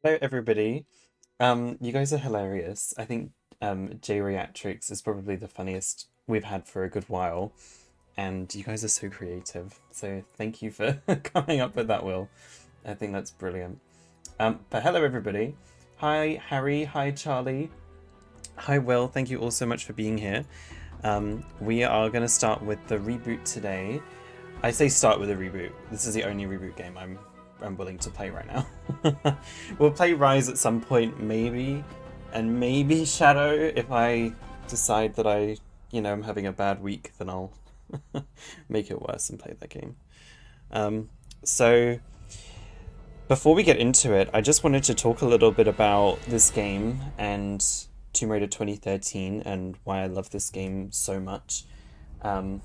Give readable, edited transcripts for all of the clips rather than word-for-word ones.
Hello, everybody. You guys are hilarious. I think J Reactrix is probably the funniest we've had for a good while, and you guys are so creative. So thank you for coming up with that, Will. I think that's brilliant. But hello, everybody. Hi, Harry. Hi, Charlie. Hi, Will. Thank you all so much for being here. We are going to start with the reboot today. I say start with a reboot. This is the only reboot game I'm willing to play right now. We'll play Rise at some point, maybe, and maybe Shadow if I decide that I'm having a bad week. Then I'll make it worse and play that game. So before we get into it, I just wanted to talk a little bit about this game and Tomb Raider 2013 and why I love this game so much. Um,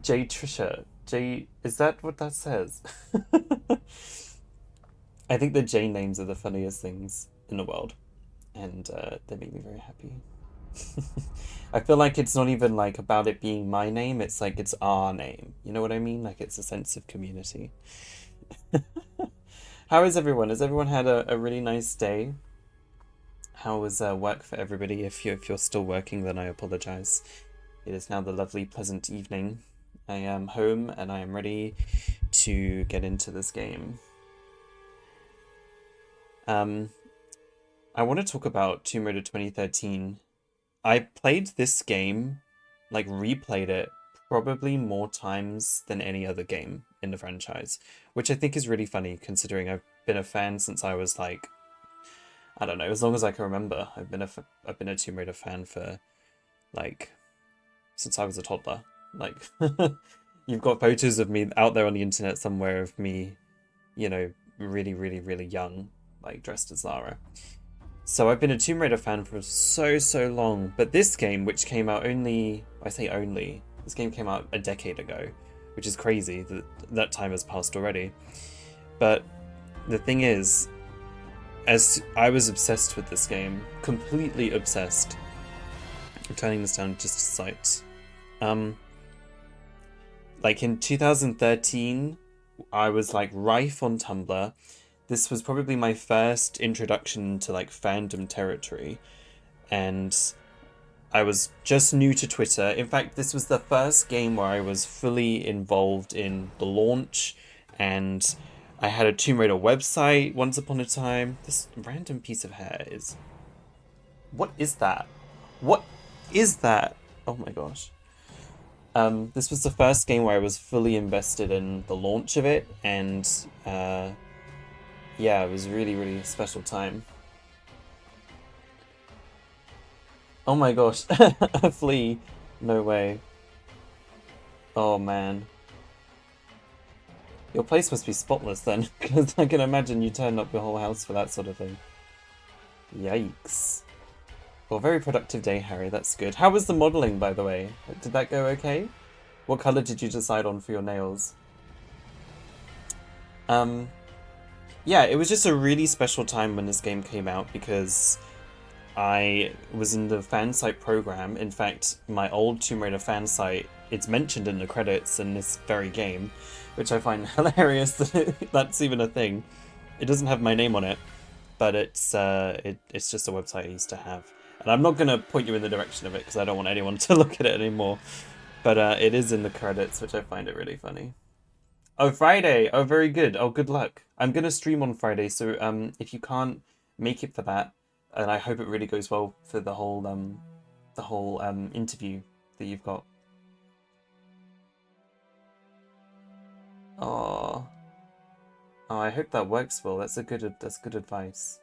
J Trisha. J, is that what that says? I think the J names are the funniest things in the world, and they make me very happy. I feel like it's not even like about it being my name, it's like it's our name. You know what I mean? Like it's a sense of community. How is everyone? Has everyone had a really nice day? How was work for everybody? If you're still working, then I apologize. It is now the lovely, pleasant evening. I am home and I am ready to get into this game. Um, I want to talk about Tomb Raider 2013. I played this game, like replayed it, probably more times than any other game in the franchise, which I think is really funny considering I've been a fan since I was like, I don't know, as long as I can remember. I've been a Tomb Raider fan for like since I was a toddler. Like you've got photos of me out there on the internet somewhere of me, really, really, really young, like dressed as Lara. So I've been a Tomb Raider fan for so, so long, but this game, which came out I say only, this game came out a decade ago, which is crazy that that time has passed already. But the thing is, as I was obsessed with this game, completely obsessed. I'm turning this down just a sight. Um, like in 2013, I was like rife on Tumblr. This was probably my first introduction to like fandom territory, and I was just new to Twitter. In fact, this was the first game where I was fully involved in the launch, and I had a Tomb Raider website once upon a time. This random piece of hair is. What is that? What is that? Oh my gosh. This was the first game where I was fully invested in the launch of it, and yeah, it was really, really a special time. Oh my gosh, a flea. No way. Oh man. Your place must be spotless then, because I can imagine you turn up your whole house for that sort of thing. Yikes. Well, very productive day, Harry. That's good. How was the modeling, by the way? Did that go okay? What color did you decide on for your nails? Um, yeah, it was just a really special time when this game came out because I was in the fan site program. In fact, my old Tomb Raider fan site, it's mentioned in the credits in this very game, which I find hilarious that that's even a thing. It doesn't have my name on it, but it's just a website I used to have. And I'm not gonna point you in the direction of it because I don't want anyone to look at it anymore. But it is in the credits, which I find it really funny. Oh, Friday. Oh, very good. Oh, good luck. I'm gonna stream on Friday, so if you can't make it for that, and I hope it really goes well for the whole interview that you've got. Oh, oh, I hope that works well. That's good advice.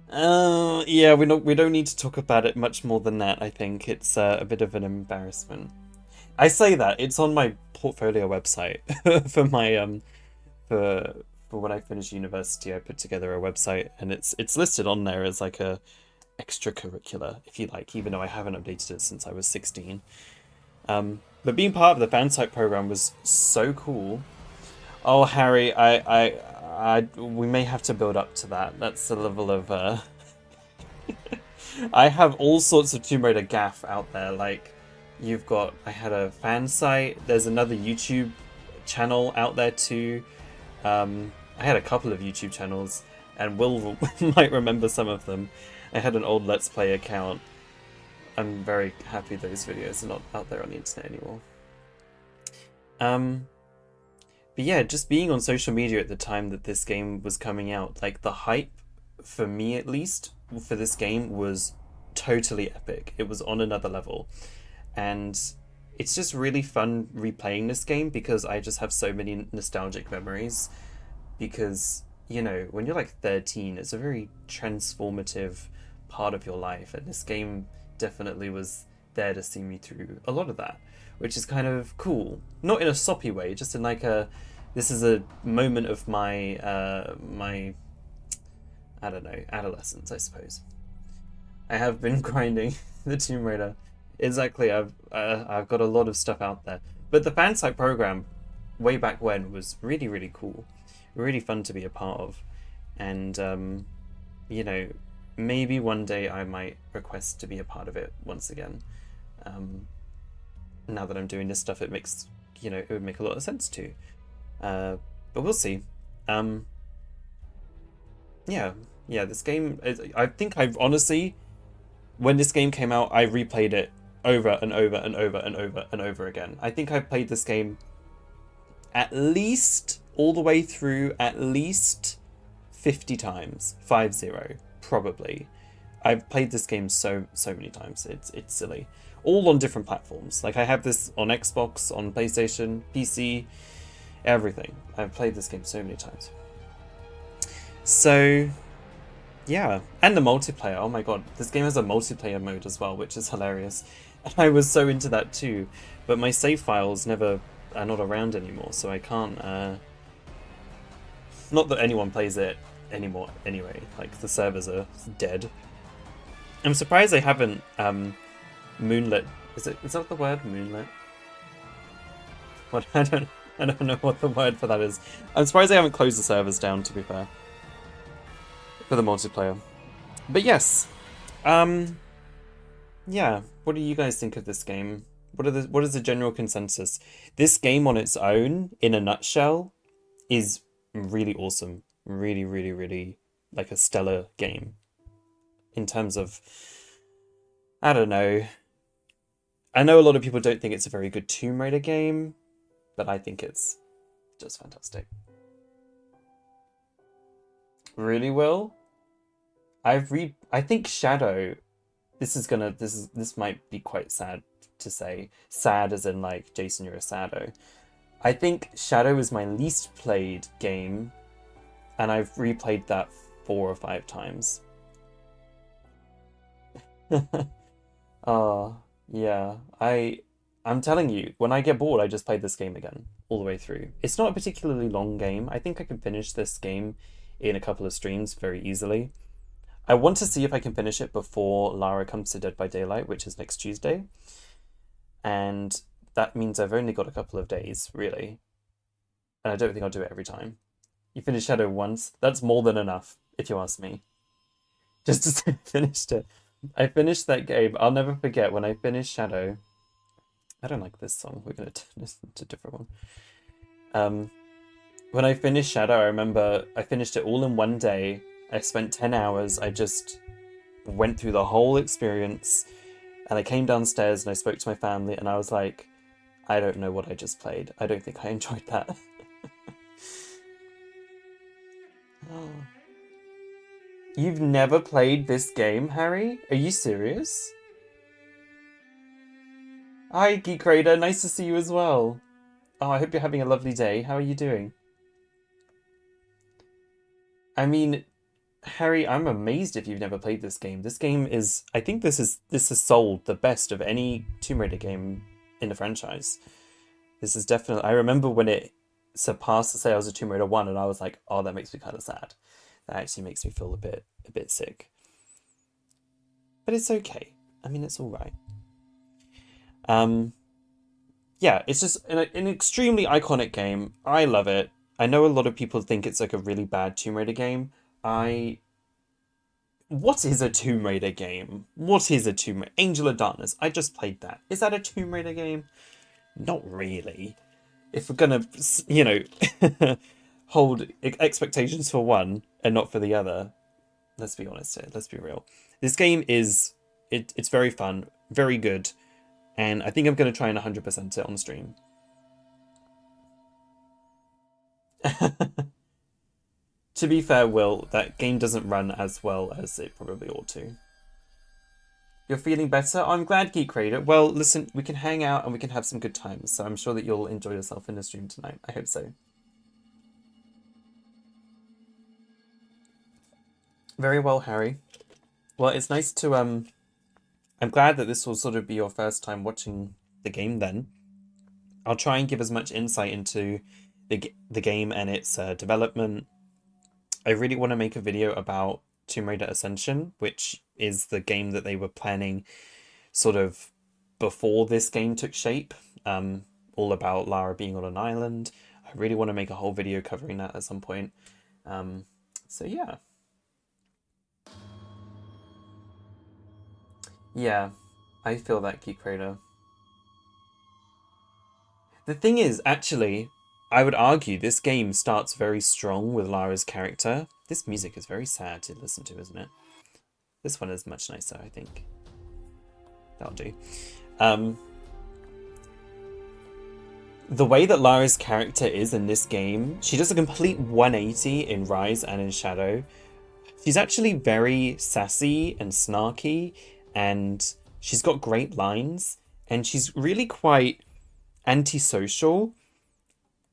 Yeah, we don't need to talk about it much more than that. I think it's a bit of an embarrassment. I say that it's on my portfolio website for my for when I finished university. I put together a website, and it's listed on there as like a extracurricular, if you like, even though I haven't updated it since I was 16. But being part of the fan site program was so cool. Oh, Harry, we may have to build up to that. That's the level of I have all sorts of Tomb Raider gaff out there. Like, I had a fan site. There's another YouTube channel out there too. I had a couple of YouTube channels, and Will might remember some of them. I had an old Let's Play account. I'm very happy those videos are not out there on the internet anymore. But yeah, just being on social media at the time that this game was coming out, like the hype, for me at least, for this game was totally epic. It was on another level. And it's just really fun replaying this game because I just have so many nostalgic memories. Because, you know, when you're like 13, it's a very transformative part of your life, and this game definitely was there to see me through a lot of that, which is kind of cool. Not in a soppy way, just in like a, this is a moment of my, my, I don't know, adolescence, I suppose. I have been grinding the Tomb Raider. Exactly, I've got a lot of stuff out there. But the fan site program, way back when, was really, really cool. Really fun to be a part of. And, you know, maybe one day I might request to be a part of it once again. Now that I'm doing this stuff, it makes, you know, it would make a lot of sense too. But we'll see. Yeah, this game, I think I've honestly, when this game came out, I replayed it over and over and over and over and over again. I think I played this game at least all the way through at least 50 times. 50, probably. I've played this game so many times. It's silly. All on different platforms. Like I have this on Xbox, on PlayStation, PC, everything. I've played this game so many times. So yeah, and the multiplayer. Oh my god, this game has a multiplayer mode as well, which is hilarious. I was so into that too, but my save files are not around anymore, so I can't. Not that anyone plays it anymore anyway. Like the servers are dead. I'm surprised they haven't moonlit. Is that the word, moonlit? What I don't know what the word for that is. I'm surprised they haven't closed the servers down, to be fair, for the multiplayer. But yes, yeah. What do you guys think of this game? What is the general consensus? This game on its own, in a nutshell, is really awesome. Really, really, really like a stellar game. In terms of, I don't know. I know a lot of people don't think it's a very good Tomb Raider game, but I think it's just fantastic. Really, Will? I think Shadow. This might be quite sad to say. Sad as in like Jason, you're a saddo. I think Shadow is my least played game, and I've replayed that 4 or 5 times. Yeah. I'm telling you, when I get bored, I just play this game again, all the way through. It's not a particularly long game. I think I can finish this game in a couple of streams very easily. I want to see if I can finish it before Lara comes to Dead by Daylight, which is next Tuesday. And that means I've only got a couple of days, really. And I don't think I'll do it every time. You finish Shadow once, that's more than enough, if you ask me. Just to say I finished it. I finished that game. I'll never forget when I finished Shadow. I don't like this song. We're going to turn this into a different one. When I finished Shadow, I remember I finished it all in one day. I spent 10 hours. I just went through the whole experience, and I came downstairs and I spoke to my family, and I was like, I don't know what I just played. I don't think I enjoyed that. You've never played this game, Harry? Are you serious? Hi, Geek Raider. Nice to see you as well. Oh, I hope you're having a lovely day. How are you doing? I mean, Harry, I'm amazed if you've never played this game. This game is, I think this has sold the best of any Tomb Raider game in the franchise. This is definitely, I remember when it surpassed the sales of Tomb Raider 1, and I was like, oh, that makes me kind of sad. That actually makes me feel a bit sick. But it's okay. I mean, it's all right. Yeah, it's just an extremely iconic game. I love it. I know a lot of people think it's like a really bad Tomb Raider game. What is a Tomb Raider game? What is a Tomb Raider? Angel of Darkness. I just played that. Is that a Tomb Raider game? Not really. If we're gonna, you know, hold expectations for one and not for the other. Let's be honest here. Let's be real. This game is it's very fun, very good, and I think I'm going to try and 100% it on stream. To be fair, Will, that game doesn't run as well as it probably ought to. You're feeling better? I'm glad, Geek Creator. Well, listen, we can hang out and we can have some good times, so I'm sure that you'll enjoy yourself in the stream tonight. I hope so. Very well, Harry. Well, it's nice to, I'm glad that this will sort of be your first time watching the game then. I'll try and give as much insight into the game and its development. I really want to make a video about Tomb Raider Ascension, which is the game that they were planning sort of before this game took shape. All about Lara being on an island. I really want to make a whole video covering that at some point. So yeah. Yeah, I feel that, Geek Creator. The thing is, actually, I would argue this game starts very strong with Lara's character. This music is very sad to listen to, isn't it? This one is much nicer, I think. That'll do. The way that Lara's character is in this game, she does a complete 180 in Rise and in Shadow. She's actually very sassy and snarky, and she's got great lines, and she's really quite antisocial,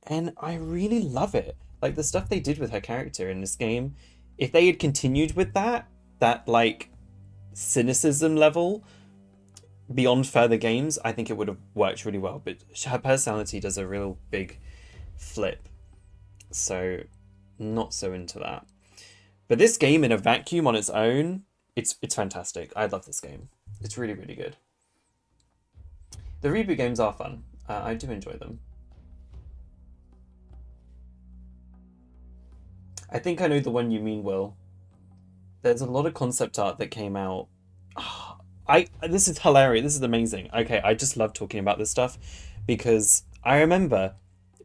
and I really love it. Like, the stuff they did with her character in this game, if they had continued with that like cynicism level beyond further games, I think it would have worked really well. But her personality does a real big flip, so not so into that. But this game in a vacuum on its own, it's fantastic. I love this game. It's really, really good. The reboot games are fun. I do enjoy them. I think I know the one you mean, Will. There's a lot of concept art that came out. This is hilarious. This is amazing. Okay, I just love talking about this stuff because I remember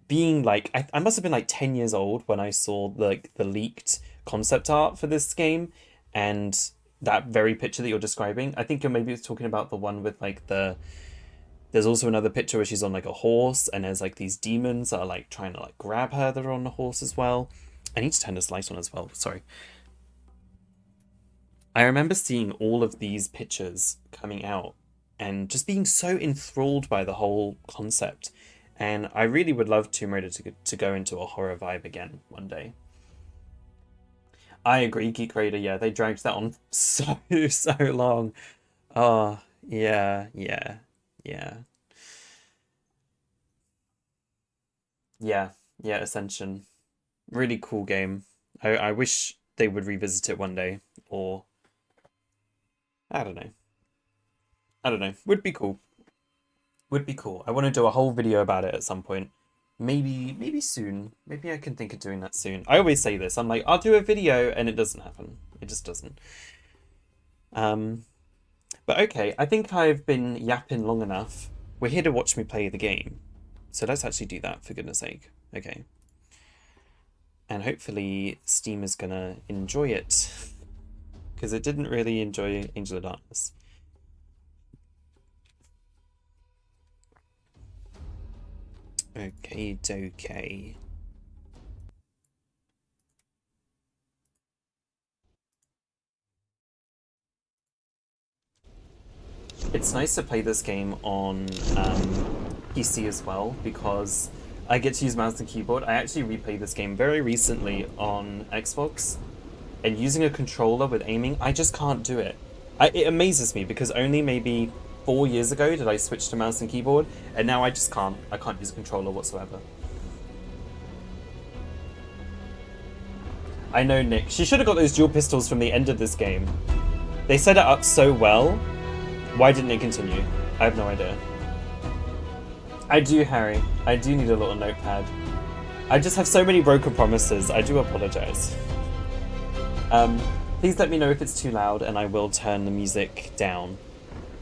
being like, I must have been like 10 years old when I saw the leaked concept art for this game, and that very picture that you're describing. I think you're maybe talking about the one with like there's also another picture where she's on like a horse, and there's like these demons that are like trying to like grab her that are on the horse as well. I need to turn this light on as well, sorry. I remember seeing all of these pictures coming out and just being so enthralled by the whole concept. And I really would love Tomb Raider to go into a horror vibe again one day. I agree, Geek Raider, yeah, they dragged that on so long. Oh, yeah. Yeah, Ascension. Really cool game. I wish they would revisit it one day, or I don't know. Would be cool. I want to do a whole video about it at some point. Maybe soon. Maybe I can think of doing that soon. I always say this. I'm like, I'll do a video, and it doesn't happen. It just doesn't. But okay, I think I've been yapping long enough. We're here to watch me play the game. So let's actually do that, for goodness sake. Okay. And hopefully Steam is gonna enjoy it. Because it didn't really enjoy Angel of Darkness. Okay. It's nice to play this game on PC as well, because I get to use mouse and keyboard. I actually replayed this game very recently on Xbox, and using a controller with aiming, I just can't do it. It amazes me, because only maybe 4 years ago did I switch to mouse and keyboard, and now I just can't. I can't use a controller whatsoever. I know, Nick. She should have got those dual pistols from the end of this game. They set it up so well. Why didn't it continue? I have no idea. I do, Harry. I do need a little notepad. I just have so many broken promises. I do apologize. Please let me know if it's too loud, and I will turn the music down.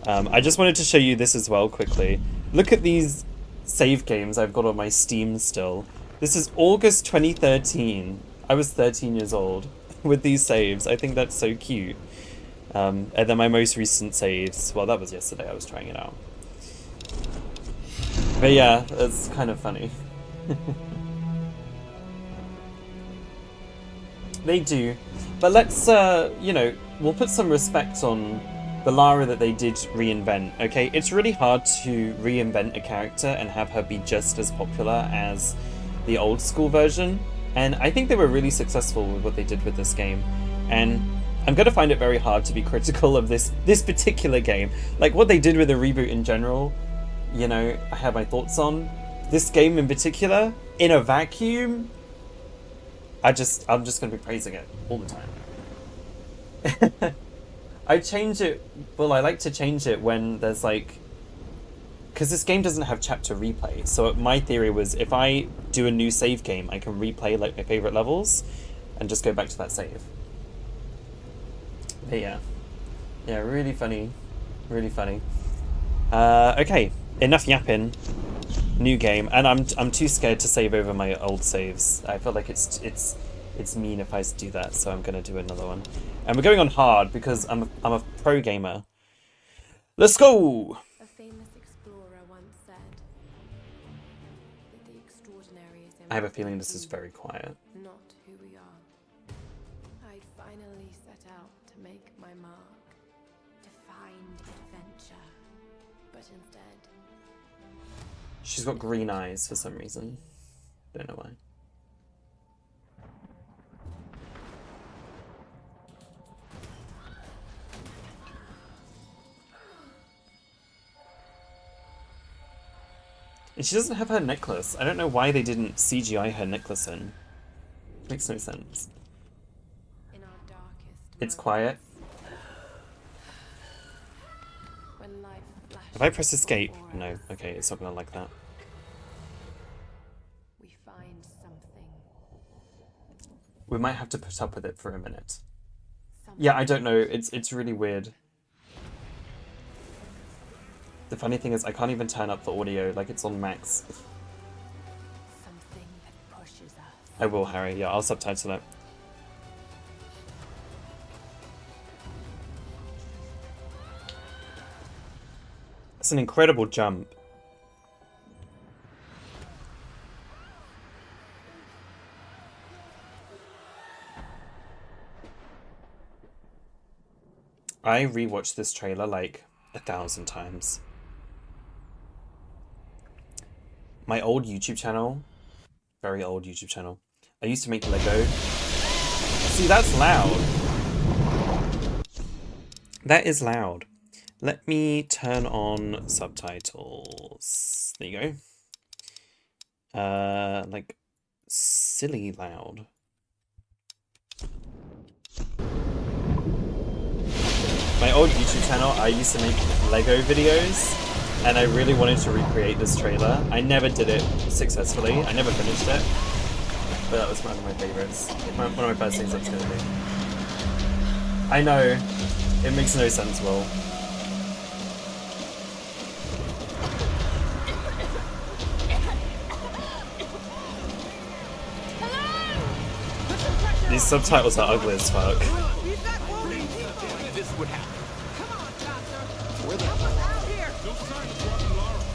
I just wanted to show you this as well quickly. Look at these save games I've got on my Steam still. This is August 2013. I was 13 years old with these saves. I think that's so cute. And then my most recent saves, well, that was yesterday. I was trying it out. But yeah, it's kind of funny. They do. But let's, you know, we'll put some respect on the Lara that they did reinvent, okay? It's really hard to reinvent a character and have her be just as popular as the old school version. And I think they were really successful with what they did with this game. And I'm going to find it very hard to be critical of this particular game. Like, what they did with the reboot in general, you know, I have my thoughts on. This game in particular, in a vacuum, I'm just going to be praising it all the time. I change it, well, I like to change it when there's like, because this game doesn't have chapter replay. So my theory was if I do a new save game, I can replay like my favorite levels and just go back to that save. But yeah, really funny, really funny. Okay, enough yapping. New game, and I'm too scared to save over my old saves. I feel like it's mean if I do that, so I'm gonna do another one. And we're going on hard because I'm a pro gamer. Let's go. A famous explorer once said that the extraordinary is I have a feeling this is very quiet. not who we are. I'd finally set out to make my mark, to find adventure, but instead. She's got green eyes for some reason. Don't know why. And she doesn't have her necklace. I don't know why they didn't CGI her necklace in. Makes no sense. In our darkest It's quiet. when life flashes If I press escape, before no. us, Okay, it's not gonna like that. we find something. We might have to put up with it for a minute. Yeah, I don't know. It's really weird. The funny thing is, I can't even turn up the audio, like it's on max. Something that pushes us. I will, Harry. Yeah, I'll subtitle it. It's an incredible jump. I rewatched this trailer like 1,000 times. My old YouTube channel, very old YouTube channel, I used to make Lego. See, that's loud. That is loud. Let me turn on subtitles. There you go. Like, silly loud. My old YouTube channel, I used to make Lego videos, and I really wanted to recreate this trailer. I never did it successfully. I never finished it, but that was one of my favorites. One of my first things I was going to do. I know, it makes no sense, Will. These subtitles are ugly as fuck. This would happen. Come on, Doctor. Where the hell out here? No sign of dropping Lara.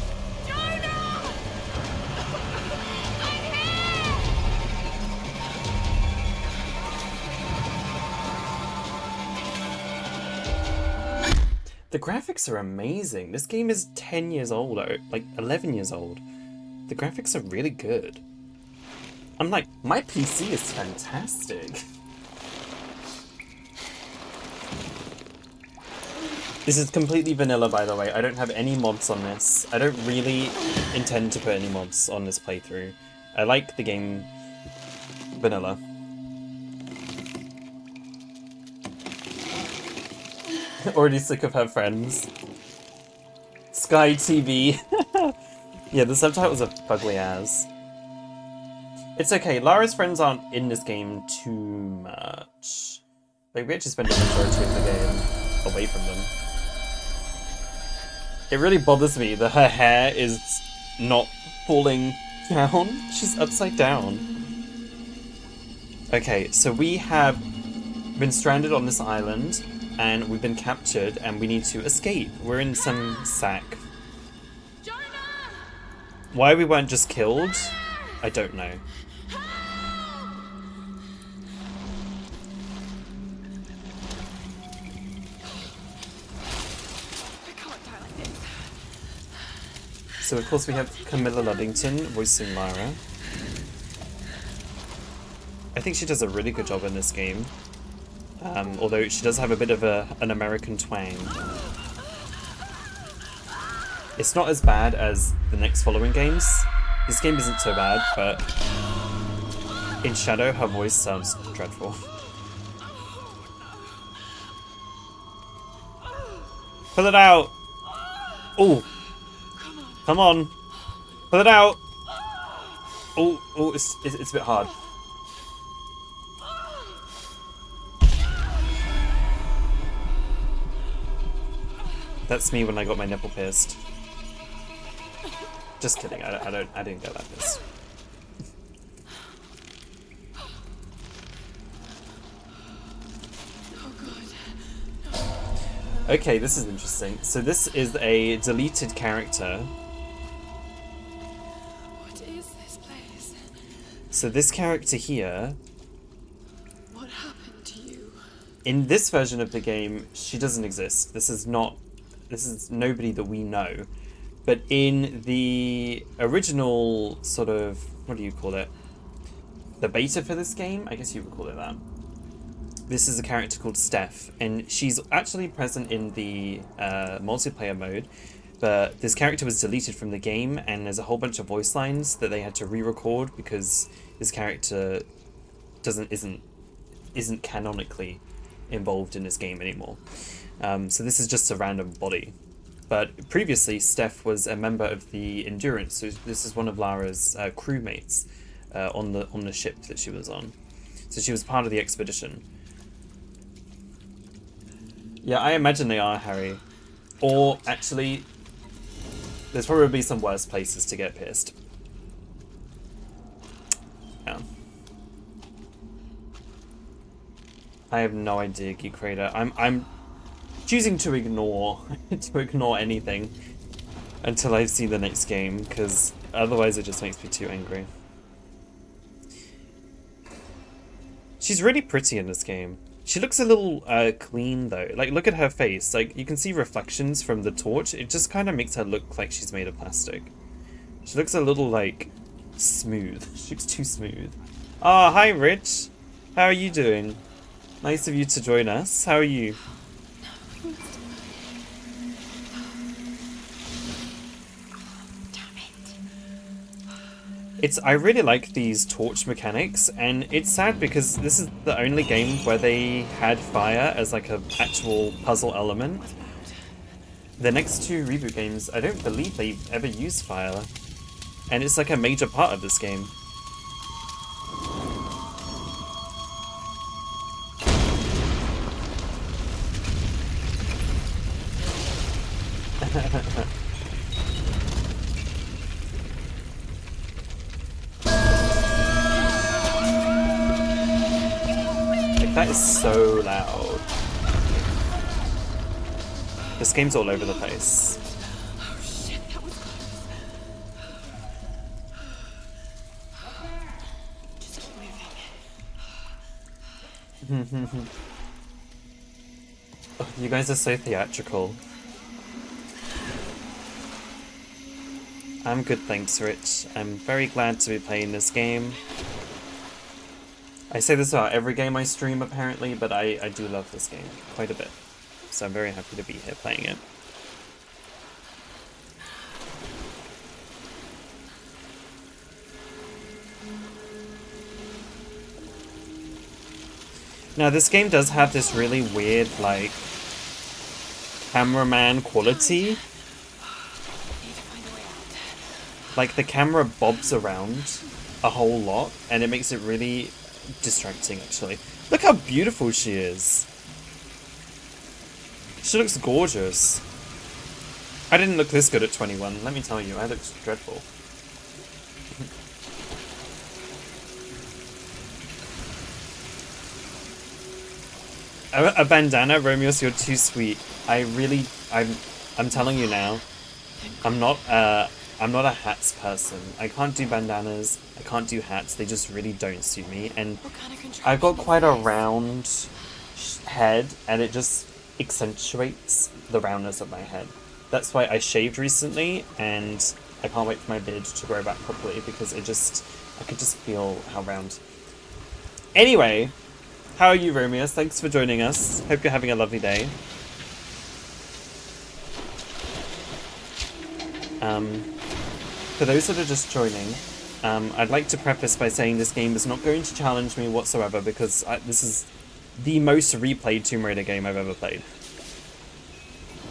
The graphics are amazing. This game is 10 years old, or like 11 years old. The graphics are really good. I'm like, my PC is fantastic. This is completely vanilla, by the way. I don't have any mods on this. I don't really intend to put any mods on this playthrough. I like the game vanilla. Already sick of her friends. Sky TV. Yeah, the subtitles are ugly as. It's okay, Lara's friends aren't in this game too much. Like, we actually spend the majority of the game away from them. It really bothers me that her hair is not falling down? She's upside down. Okay, so we have been stranded on this island, and we've been captured, and we need to escape. We're in some sack. Why we weren't just killed, I don't know. So of course we have Camilla Luddington voicing Lara. I think she does a really good job in this game. Although she does have a bit of an American twang. It's not as bad as the next following games. This game isn't so bad, but in Shadow her voice sounds dreadful. Pull it out! Oh! Come on! Pull it out! Oh, it's a bit hard. That's me when I got my nipple pierced. Just kidding, I didn't get that pierced. Okay, this is interesting. So this is a deleted character. What is this place? So this character here, What happened to you? in this version of the game, she doesn't exist. This is nobody that we know. But in the original sort of, what do you call it? The beta for this game? I guess you would call it that. This is a character called Steph, and she's actually present in the multiplayer mode, but this character was deleted from the game, and there's a whole bunch of voice lines that they had to re-record because this character isn't canonically involved in this game anymore. So this is just a random body. But previously, Steph was a member of the Endurance, so this is one of Lara's crewmates on the ship that she was on. So she was part of the expedition. Yeah, I imagine they are, Harry. Or, actually, there's probably some worse places to get pierced. Yeah. I have no idea, Geek Creator. I'm choosing to ignore anything until I see the next game, because otherwise it just makes me too angry. She's really pretty in this game. She looks a little clean though. Like, look at her face. Like, you can see reflections from the torch. It just kind of makes her look like she's made of plastic. She looks a little, like, smooth. She looks too smooth. Ah, hi Rich. How are you doing? Nice of you to join us. How are you? I really like these torch mechanics, and it's sad because this is the only game where they had fire as like an actual puzzle element. The next two reboot games, I don't believe they ever use fire, and it's like a major part of this game. That is so loud. This game's all over the place. Oh shit, that was close. Just keep moving. Oh, you guys are so theatrical. I'm good, thanks, Rich. I'm very glad to be playing this game. I say this about every game I stream, apparently, but I do love this game quite a bit. So I'm very happy to be here playing it. Now, this game does have this really weird, like, cameraman quality. Like, the camera bobs around a whole lot, and it makes it really distracting, actually. Look how beautiful she is. She looks gorgeous. I didn't look this good at 21, let me tell you. I looked dreadful. A bandana, Romeos, you're too sweet. I'm telling you now. I'm not a hats person. I can't do bandanas. I can't do hats. They just really don't suit me. And I've got quite a round head, and it just accentuates the roundness of my head. That's why I shaved recently, and I can't wait for my beard to grow back properly because I could just feel how round. Anyway, how are you, Romeos? Thanks for joining us. Hope you're having a lovely day. For those that are just joining, I'd like to preface by saying this game is not going to challenge me whatsoever because this is the most replayed Tomb Raider game I've ever played.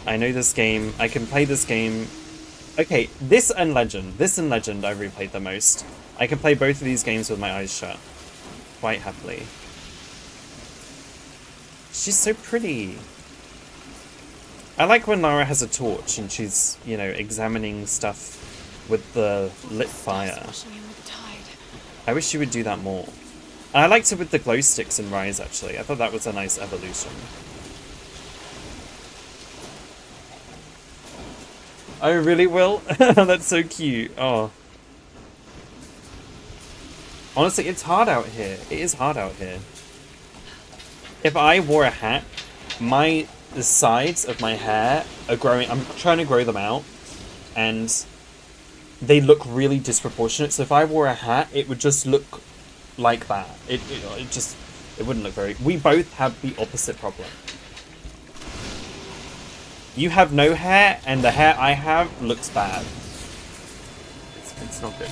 I know this game. I can play this game. Okay, this and Legend I've replayed the most. I can play both of these games with my eyes shut. Quite happily. She's so pretty. I like when Lara has a torch and she's, you know, examining stuff with the lit fire. I wish she would do that more. And I liked it with the glow sticks in Rise, actually. I thought that was a nice evolution. Oh, really, Will? That's so cute. Oh. Honestly, it's hard out here. It is hard out here. If I wore a hat, the sides of my hair are growing. I'm trying to grow them out, and they look really disproportionate. So if I wore a hat, it would just look like that. It wouldn't look very. We both have the opposite problem. You have no hair, and the hair I have looks bad. It's not good.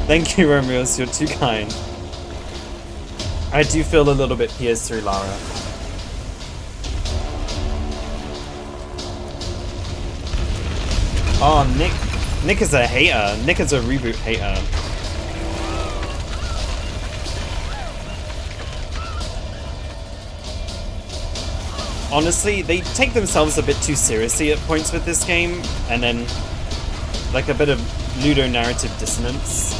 Thank you, Romeos. You're too kind. I do feel a little bit pierced through Lara. Oh, Nick is a hater. Nick is a reboot hater. Honestly, they take themselves a bit too seriously at points with this game, and then like a bit of ludonarrative dissonance,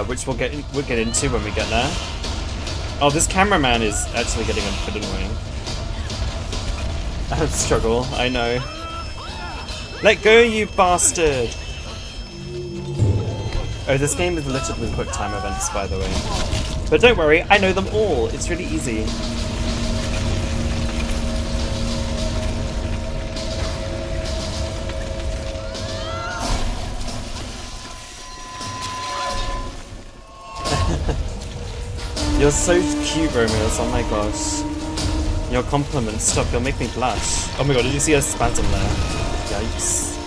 which we'll get into when we get there. Oh, this cameraman is actually getting a bit annoying. Struggle, I know. Let go, you bastard! Oh, this game is littered with quick time events, by the way. But don't worry, I know them all. It's really easy. You're so cute, Romeos. Oh my gosh. Your compliments. Stop, you'll make me blush. Oh my god, did you see a spasm there? Yikes.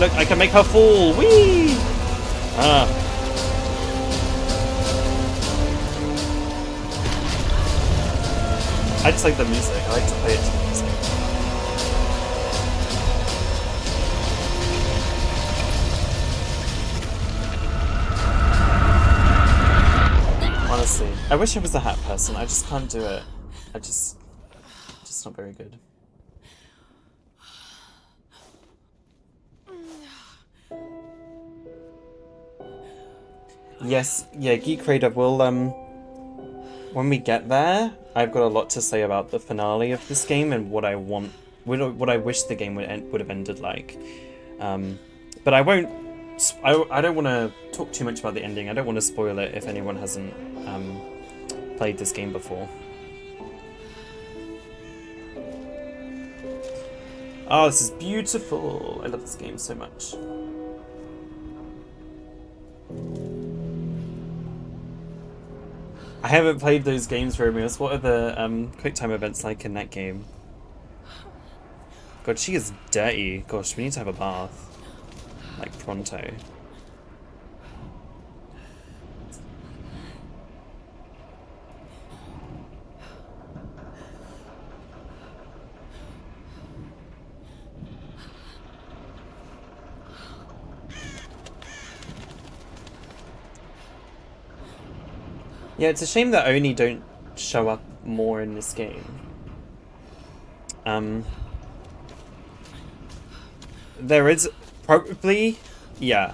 Look, I can make her fall! Whee! Ah. I just like the music. I like to play it to the music. Honestly, I wish I was a hat person. I just can't do it. Just not very good. Yes, yeah, Geek Raider will, when we get there, I've got a lot to say about the finale of this game and what I want, what I wish the game would have ended like. But I won't, I don't want to talk too much about the ending. I don't want to spoil it if anyone hasn't played this game before. Oh, this is beautiful. I love this game so much. I haven't played those games, Romeos. What are the quick time events like in that game? God, she is dirty. Gosh, we need to have a bath. Like, pronto. Yeah, it's a shame that Oni don't show up more in this game. there is probably, yeah,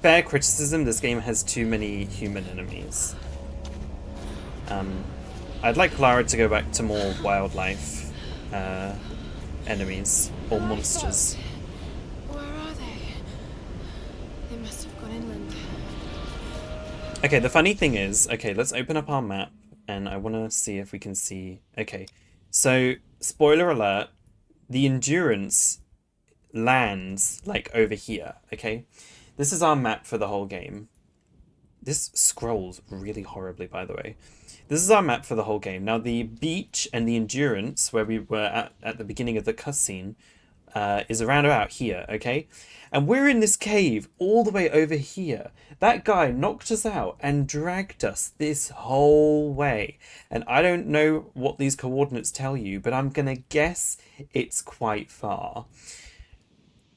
fair criticism, this game has too many human enemies. I'd like Lara to go back to more wildlife enemies or monsters. Where are they? They must have gone inland. Okay, the funny thing is, okay, let's open up our map and I want to see if we can see. Okay, so spoiler alert, the Endurance lands like over here, okay? This is our map for the whole game. This scrolls really horribly, by the way. This is our map for the whole game. Now, the beach and the Endurance, where we were at the beginning of the cutscene, is around about here, okay? And we're in this cave all the way over here. That guy knocked us out and dragged us this whole way. And I don't know what these coordinates tell you, but I'm gonna guess it's quite far.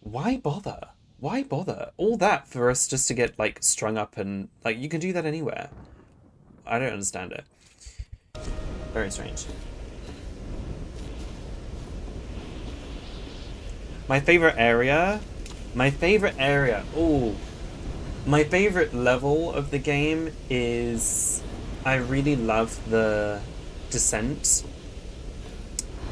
Why bother? Why bother? All that for us just to get, like, strung up and, like, you can do that anywhere. I don't understand it. Very strange. My favorite area? Ooh. My favorite level of the game is... I really love the descent.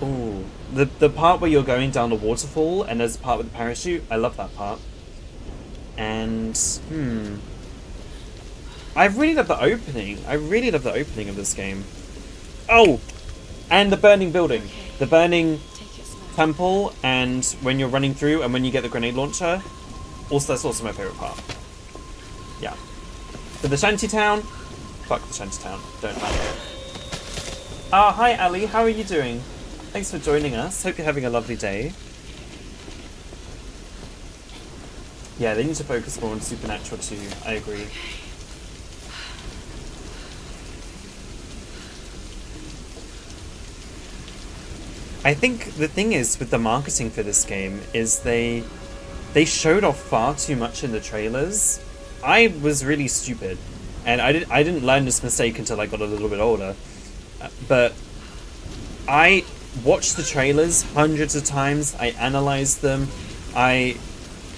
Ooh. The part where you're going down the waterfall and there's a part with the parachute. I love that part. And... I really love the opening. I really love the opening of this game. Oh! And the burning building. The burning temple, and when you're running through and when you get the grenade launcher. Also, that's also my favourite part. Yeah. But the shantytown? Fuck the shantytown. Don't like it. Ah, hi Ali, how are you doing? Thanks for joining us. Hope you're having a lovely day. Yeah, they need to focus more on Supernatural too. I agree. I think the thing is with the marketing for this game is they showed off far too much in the trailers. I was really stupid, and I didn't learn this mistake until I got a little bit older. But I watched the trailers hundreds of times. I analyzed them. I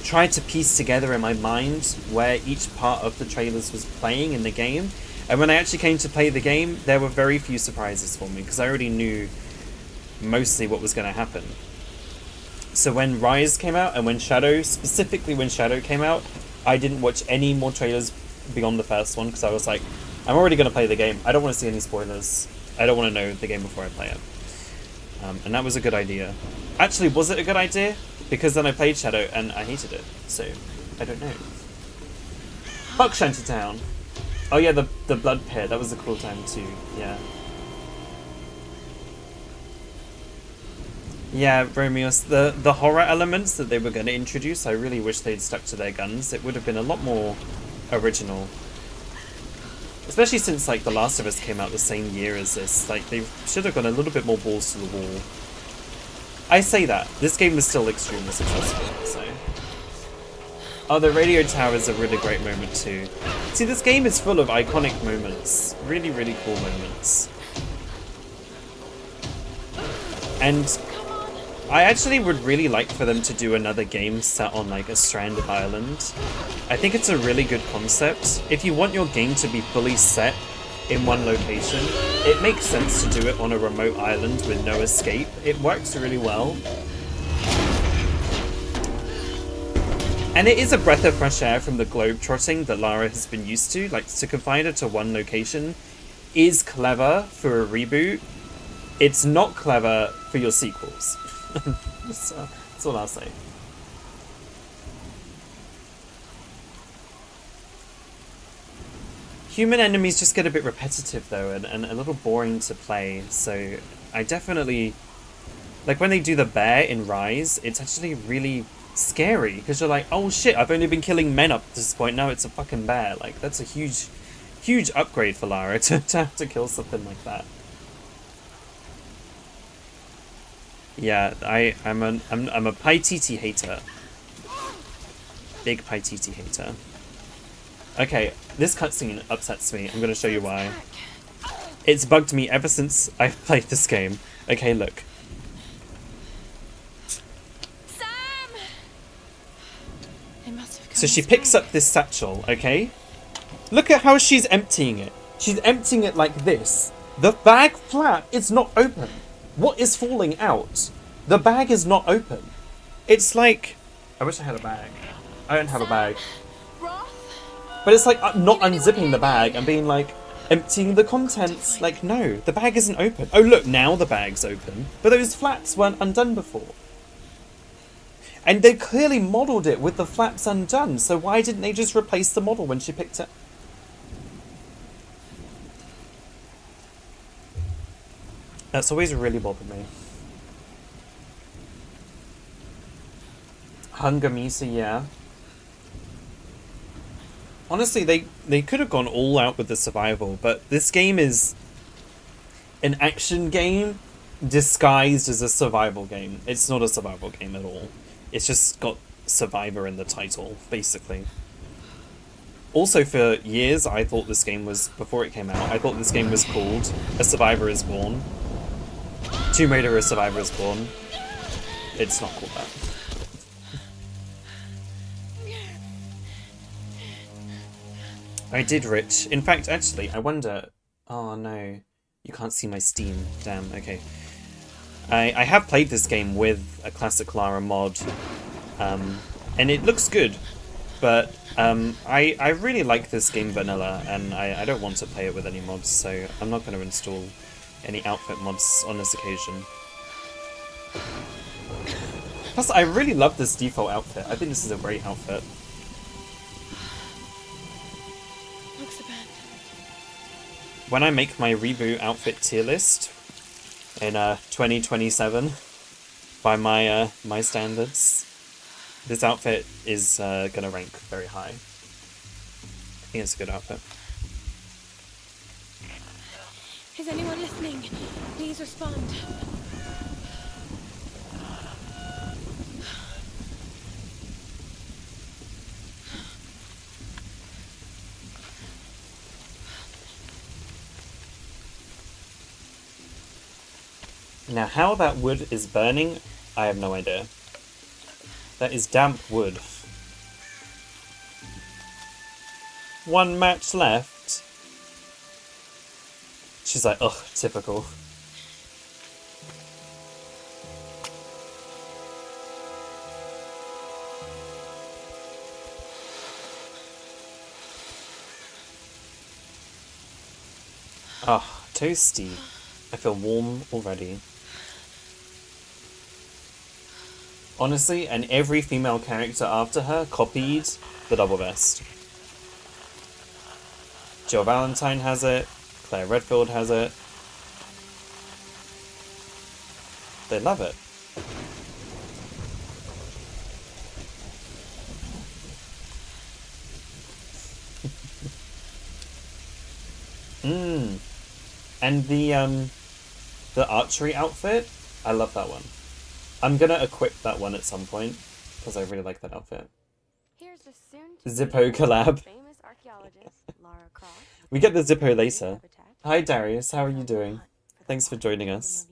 tried to piece together in my mind where each part of the trailers was playing in the game. And when I actually came to play the game, there were very few surprises for me because I already knew mostly what was going to happen. So when Rise came out and when Shadow, specifically when Shadow came out, I didn't watch any more trailers beyond the first one because I was like, I'm already going to play the game. I don't want to see any spoilers. I don't want to know the game before I play it. And that was a good idea. Actually, was it a good idea? Because then I played Shadow and I hated it. So, I don't know. Fuck Shantytown. Oh yeah, the blood pit. That was a cool time too. Yeah. Yeah, Romeos, the horror elements that they were going to introduce, I really wish they'd stuck to their guns. It would have been a lot more original. Especially since, like, The Last of Us came out the same year as this. Like, they should have gone a little bit more balls to the wall. I say that. This game was still extremely successful, so... Oh, the radio tower is a really great moment too. See, this game is full of iconic moments. Really, really cool moments. And I actually would really like for them to do another game set on like a stranded island. I think it's a really good concept. If you want your game to be fully set in one location, it makes sense to do it on a remote island with no escape. It works really well. And it is a breath of fresh air from the globe-trotting that Lara has been used to. Like, to confine her to one location is clever for a reboot. It's not clever for your sequels. That's all I'll say. Human enemies just get a bit repetitive though, and a little boring to play, so I definitely... Like, when they do the bear in Rise, it's actually really scary, because you're like, oh shit, I've only been killing men up to this point, now it's a fucking bear. Like, that's a huge, huge upgrade for Lara to have to kill something like that. Yeah, I'm a Paititi hater. Big Paititi hater. Okay, this cutscene upsets me. I'm gonna show you why. It's bugged me ever since I've played this game. Okay, look. Sam! So she picks up this satchel, okay? Look at how she's emptying it. She's emptying it like this. The bag flap is not open. What is falling out? The bag is not open. It's like... I wish I had a bag. I don't have a bag. But it's like not unzipping the bag and being like, emptying the contents. Like, no, the bag isn't open. Oh, look, now the bag's open. But those flaps weren't undone before. And they clearly modelled it with the flaps undone, so why didn't they just replace the model when she picked it? That's always really bothered me. Hunger Misa, yeah. Honestly, they could have gone all out with the survival, but this game is an action game disguised as a survival game. It's not a survival game at all. It's just got Survivor in the title, basically. Also, for years, I thought this game was, before it came out, I thought this game was called A Survivor is Born. Tomb Raider: A Survivor is Born. It's not called that. I did, Rich. In fact, actually, I wonder... Oh, no. You can't see my Steam. Damn, okay. I have played this game with a classic Lara mod, and it looks good, but I really like this game vanilla, and I don't want to play it with any mods, so I'm not going to install any outfit mods on this occasion. Plus, I really love this default outfit. I think this is a great outfit. Looks abandoned. When I make my reboot outfit tier list in 2027, by my my standards, this outfit is gonna rank very high. I think it's a good outfit. Is anyone listening? Please respond. Now, how that wood is burning, I have no idea. That is damp wood. One match left. She's like, ugh, typical. Ah, toasty. I feel warm already. Honestly, and every female character after her copied the double vest. Jill Valentine has it. Claire Redfield has it. They love it. And the archery outfit, I love that one. I'm gonna equip that one at some point because I really like that outfit. Here's the Zippo collab. famous archaeologist Lara Croft. We get the Zippo later. Hi Darius, how are you doing? Thanks for joining us.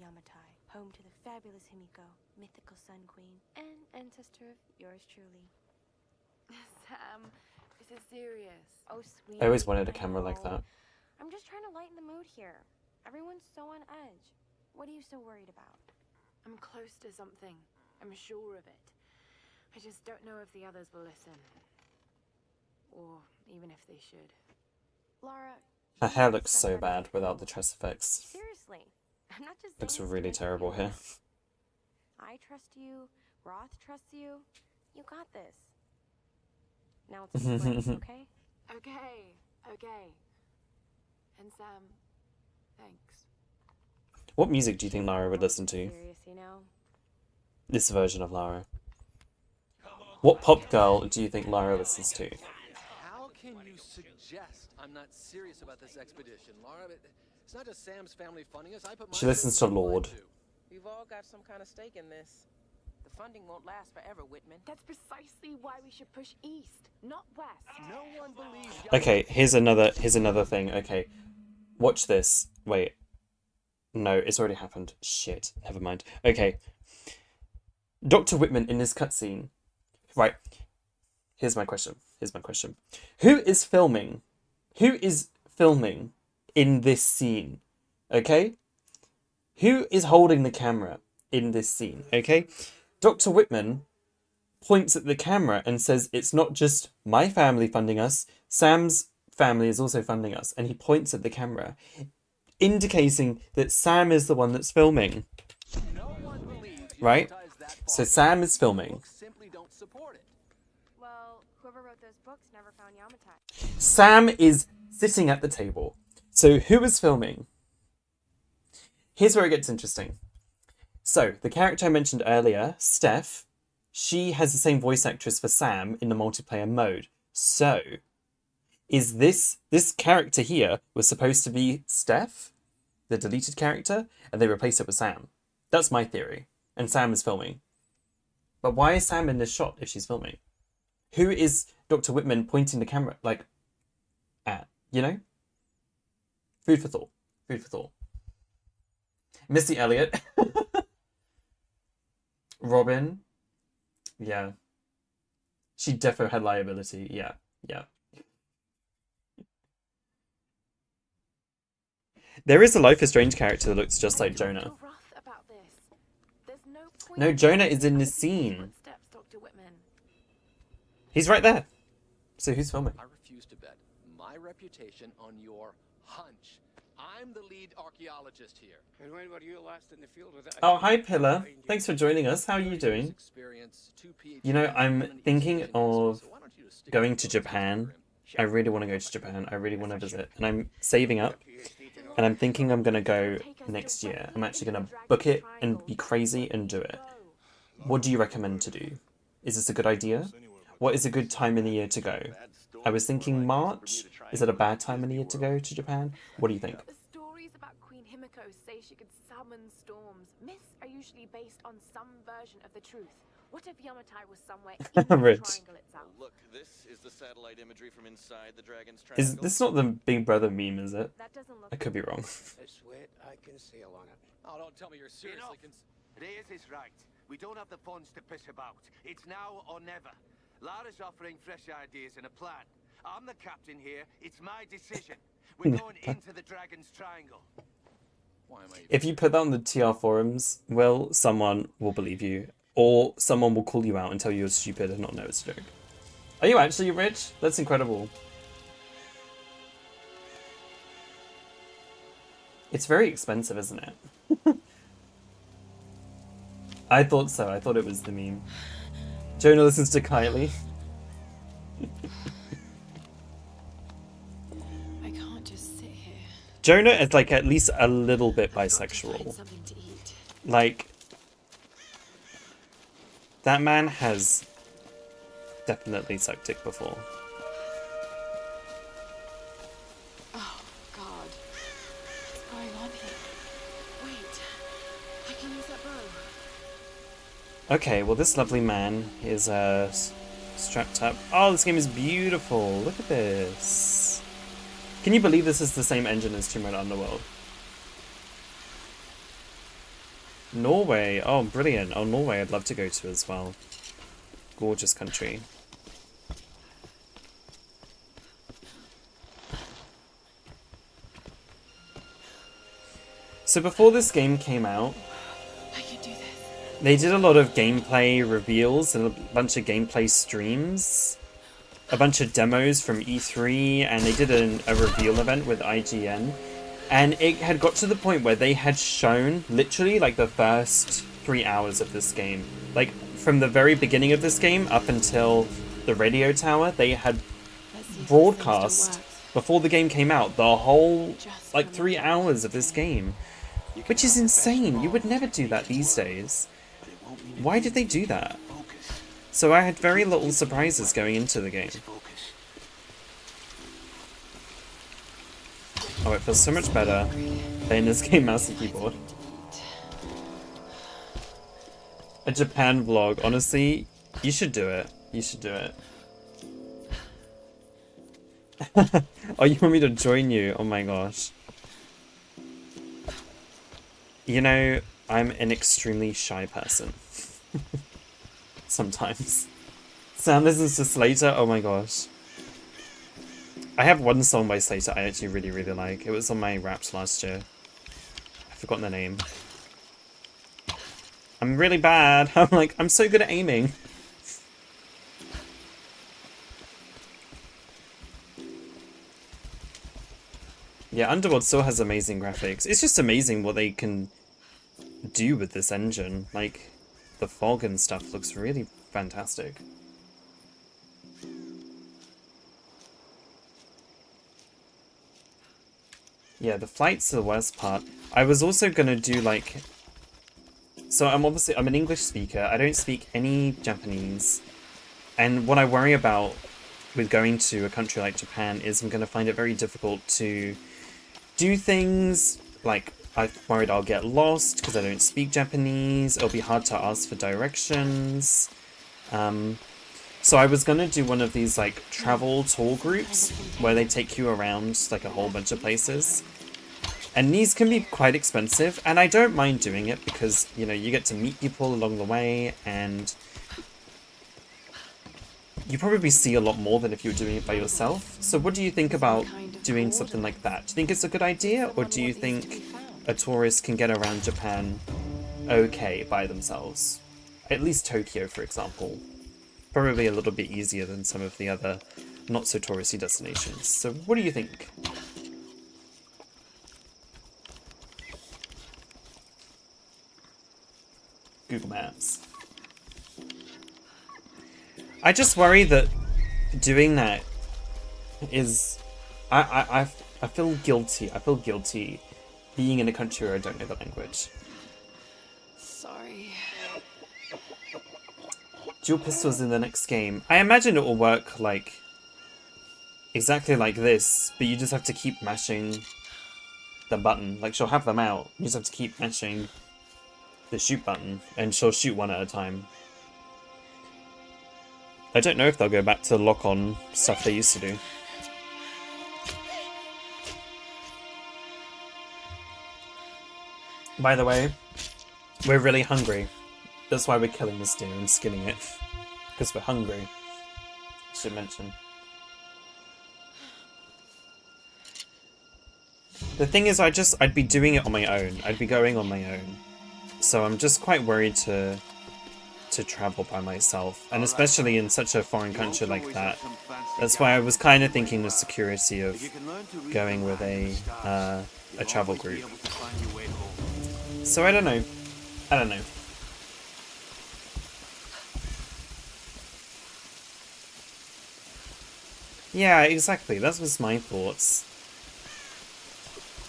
Home to the fabulous Himiko, mythical Sun Queen, and ancestor of yours truly. Sam, this is serious. Oh, sweet. I always wanted a camera like that. I'm just trying to lighten the mood here. Everyone's so on edge. What are you so worried about? I'm close to something. I'm sure of it. I just don't know if the others will listen. Or even if they should. Lara, Her hair looks so bad without the tress effects. seriously, I'm not just Looks saying this really to make terrible you here. laugh. I trust you. Roth trusts you. You got this. Now it's explain, okay? Okay. And Sam, thanks. What music do you think Lara would listen to? Serious, you know? This version of Lara. What pop girl do you think Lara listens to? How can you suggest I'm not serious about this expedition, Lara? It's not just Sam's family funding us. I put my She listens to Lorde. We've all got some kind of stake in this. The funding won't last forever, Whitman. That's precisely why we should push east, not west. No one believes. Okay, here's another thing. Okay, watch this. Wait. No, it's already happened. Shit, never mind. Okay. Dr. Whitman in this cutscene. Right. Here's my question. Here's my question. Who is filming? Who is filming in this scene? Okay? Who is holding the camera in this scene? Okay? Dr. Whitman points at the camera and says, it's not just my family funding us, Sam's family is also funding us. And he points at the camera, indicating that Sam is the one that's filming. Right? So Sam is filming. Simply don't support it. Well, whoever wrote those books never found Yamatai. Sam is sitting at the table. So who is filming? Here's where it gets interesting. So the character I mentioned earlier, Steph, she has the same voice actress for Sam in the multiplayer mode. So is this character here was supposed to be Steph, the deleted character, and they replaced it with Sam. That's my theory. And Sam is filming. But why is Sam in this shot if she's filming? Who is Dr. Whitman pointing the camera, like, at? You know? Food for thought. Food for thought. Missy Elliott. Robin. Yeah. She defo had liability. Yeah. Yeah. There is a Life is Strange character that looks just like Jonah. No, Jonah is in the scene. He's right there. So who's filming? I refuse to bet my reputation on your hunch. I'm the lead archaeologist here. And when were you last in the field with that? Oh, hi Pillar. Thanks for joining us. How are you doing? You know, I'm thinking of going to Japan. I really want to go to Japan. I really want to visit. And I'm saving up. And I'm thinking I'm going to go next year. I'm actually going to book it and be crazy and do it. What do you recommend to do? Is this a good idea? What is a good time in the year to go? I was thinking March. Is it a bad time in the year to go to Japan? What do you think? The stories about Queen Himiko say she could summon storms. Myths are usually based on some version of the truth. What if Yamatai was somewhere in the Rich. triangle itself? Look, this is the satellite imagery from inside the Dragon's Triangle. Is this not the Big Brother meme, is it? That doesn't look I could be wrong. This weight I can sail on it. Oh, don't tell me you're seriously Reyes is right. We don't have the funds to piss about. It's now or never. Lara's offering fresh ideas and a plan. I'm the captain here. It's my decision. We're going into the Dragon's Triangle. Why am I If you put that on the TR forums, well, someone will believe you. Or someone will call you out and tell you you're stupid and not know it's a joke. Are you actually rich? That's incredible. It's very expensive, isn't it? I thought so. I thought it was the meme. Jonah listens to Kylie. I can't just sit here. Jonah is like at least a little bit bisexual. Something to eat. Like, that man has definitely sucked dick before. Oh, God. What's going on here? Wait. I can use that bow. Okay, well this lovely man is strapped up. Oh, this game is beautiful. Look at this. Can you believe this is the same engine as Tomb Raider Underworld? Norway. Oh, brilliant. Oh, Norway I'd love to go to as well. Gorgeous country. So before this game came out, I can do this. they did a lot of gameplay reveals and a bunch of gameplay streams. A bunch of demos from E3, and they did a reveal event with IGN. And it had got to the point where they had shown literally like the first 3 hours of this game. Like from the very beginning of this game up until the radio tower, they had Let's see if this thing broadcast still works. before the game came out the whole like 3 hours of this game. Which is insane. You would never do that these days. Why did they do that? So I had very little surprises going into the game. Oh, it feels so much better playing this game mouse and keyboard. A Japan vlog, honestly, you should do it. You should do it. Oh, you want me to join you? Oh my gosh. You know, I'm an extremely shy person. Sometimes. Sam listens to Slater. Oh my gosh. I have one song by Slater I actually really, really like. It was on my Wrapped last year. I've forgotten the name. I'm really bad. I'm so good at aiming. Yeah, Underworld still has amazing graphics. It's just amazing what they can do with this engine. Like, the fog and stuff looks really fantastic. Yeah, the flight's the worst part. I was also gonna do like... So I'm an English speaker. I don't speak any Japanese. And what I worry about with going to a country like Japan is I'm gonna find it very difficult to do things. Like, I'm worried I'll get lost because I don't speak Japanese. It'll be hard to ask for directions. So I was gonna do one of these like travel tour groups where they take you around like a whole bunch of places. And these can be quite expensive, and I don't mind doing it because, you know, you get to meet people along the way, and you probably see a lot more than if you were doing it by yourself. So what do you think about doing something like that? Do you think it's a good idea, or do you think a tourist can get around Japan okay by themselves? At least Tokyo, for example. Probably a little bit easier than some of the other not-so-touristy destinations. So what do you think? Google Maps. I just worry that doing that is... I feel guilty. I feel guilty being in a country where I don't know the language. Sorry. Dual pistols in the next game. I imagine it will work like... exactly like this, but you just have to keep mashing the button. Like, she'll have them out. You just have to keep mashing the shoot button, and she'll shoot one at a time. I don't know if they'll go back to the lock-on stuff they used to do. By the way, we're really hungry. That's why we're killing this deer and skinning it. Because we're hungry. I should mention. The thing is, I'd be doing it on my own. I'd be going on my own. So I'm just quite worried to travel by myself, and especially in such a foreign country like that. That's why I was kind of thinking the security of going with a travel group. So I don't know. I don't know. Yeah, exactly. That was my thoughts.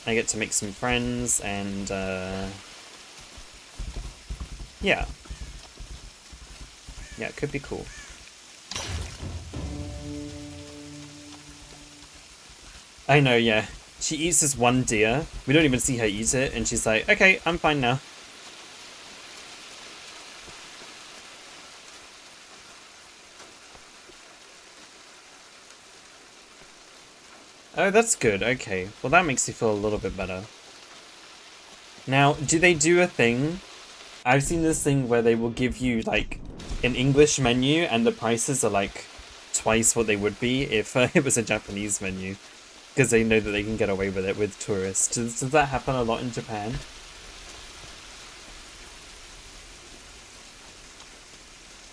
I get to make some friends and yeah. Yeah, it could be cool. I know, yeah. She eats this one deer. We don't even see her eat it, and she's like, okay, I'm fine now. Oh, that's good. Okay. Well, that makes me feel a little bit better. Now, do they do a thing? I've seen this thing where they will give you, like, an English menu, and the prices are, like, twice what they would be if it was a Japanese menu. Because they know that they can get away with it with tourists. Does that happen a lot in Japan?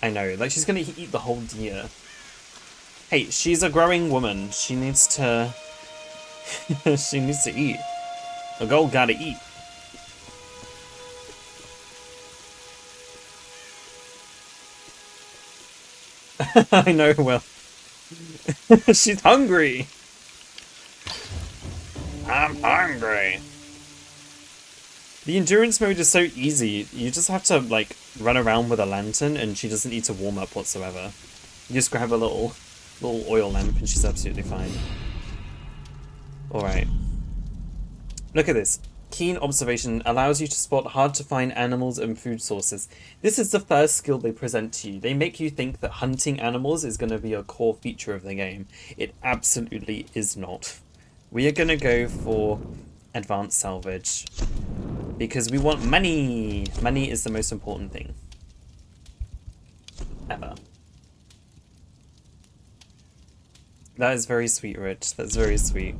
I know. Like, she's gonna eat the whole deer. Hey, she's a growing woman. She needs to... she needs to eat. A girl gotta eat. I know, well. She's hungry. I'm hungry. The endurance mode is so easy. You just have to, like, run around with a lantern, and she doesn't need to warm up whatsoever. You just grab a little oil lamp, and she's absolutely fine. Alright. Look at this. Keen observation allows you to spot hard-to-find animals and food sources. This is the first skill they present to you. They make you think that hunting animals is going to be a core feature of the game. It absolutely is not. We are going to go for advanced salvage. Because we want money! Money is the most important thing. Ever. That is very sweet, Rich. That's very sweet.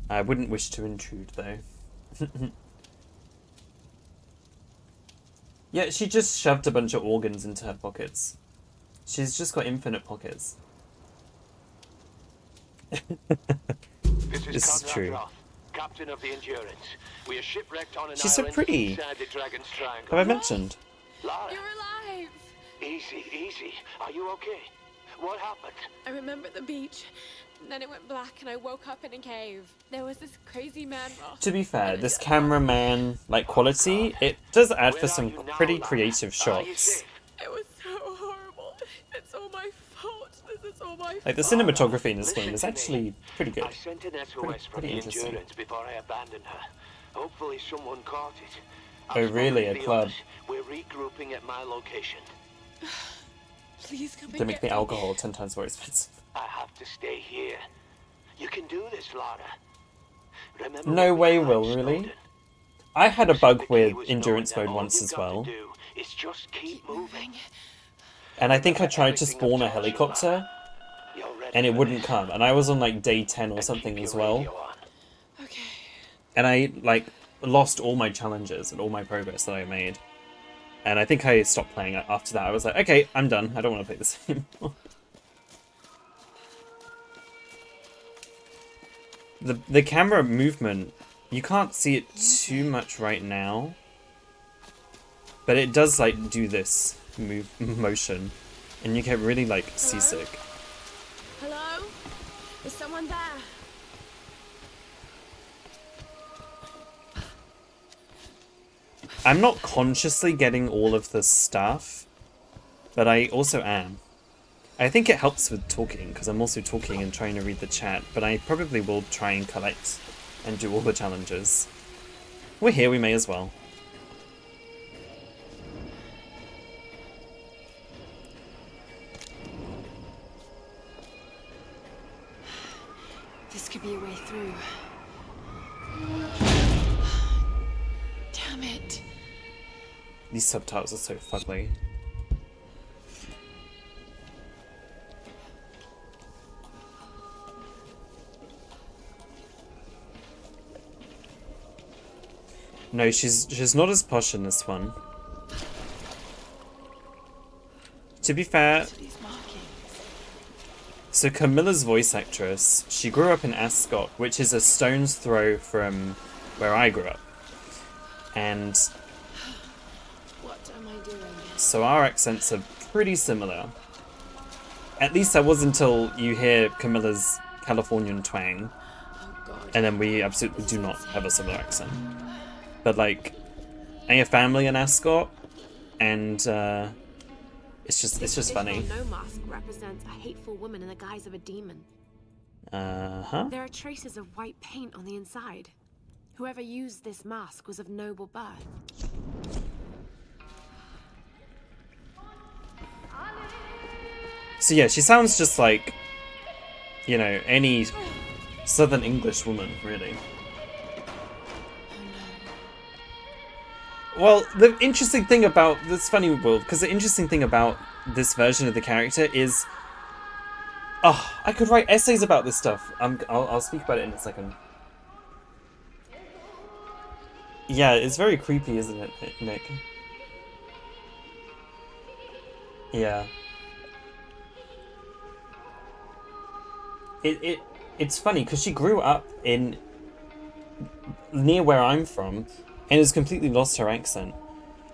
I wouldn't wish to intrude, though. Yeah, she just shoved a bunch of organs into her pockets. She's just got infinite pockets. This is true. Roth, captain of the Endurance. We are shipwrecked on an She's so island pretty. inside the Dragon's Triangle. Have I mentioned? Lara, You're alive! easy, easy. Are you okay? What happened? I remember the beach. Then it went black and I woke up in a cave. There was this crazy man Roth. To be fair, this cameraman like quality, it does add for some pretty creative shots. It was so horrible. It's all my fault. This is all my fault. Like the cinematography in this game is actually pretty good. I sent an SOS from pretty the interesting. Endurance before I abandoned her. Hopefully someone caught it. Oh, I've really? spoken A to the club? others. We're regrouping at my location. Please come They and make get the me. alcohol 10 times more expensive. I have to stay here. You can do this, Lara. Remember No when we way, climbed Will, really? Snowdon? I had a The bug key with was endurance knowing mode that once all as you've got to well. do is just keep moving. And I think I tried to spawn a helicopter You're ready and it for wouldn't this. come. And I was on like day 10 or And something keep as your well. radio on. Okay. And I like lost all my challenges and all my progress that I made. And I think I stopped playing it after that. I was like, okay, I'm done. I don't want to play this anymore. The camera movement, you can't see it too much right now. But it does like do this motion. And you get really like seasick. Hello? Is someone there? I'm not consciously getting all of the stuff, but I also am. I think it helps with talking, because I'm also talking and trying to read the chat, but I probably will try and collect and do all the challenges. We're here, we may as well. This could be a way through. Damn it. These subtitles are so fugly. No, she's not as posh in this one. To be fair, These markings. so Camilla's voice actress, she grew up in Ascot, which is a stone's throw from where I grew up. And What am I doing? so our accents are pretty similar. At least that was until you hear Camilla's Californian twang, Oh god. and then we absolutely do not have a similar accent. But like, I have family in Ascot, and it's just funny. No mask represents a hateful woman in the guise of a demon. Uh-huh. There are traces of white paint on the inside. Whoever used this mask was of noble birth. So yeah, she sounds just like, you know, any Southern English woman, really. Well, the interesting thing about this funny, Will, because the interesting thing about this version of the character is, oh, I could write essays about this stuff. I'll speak about it in a second. Yeah, it's very creepy, isn't it, Nick? Yeah. It's funny because she grew up in near where I'm from and has completely lost her accent.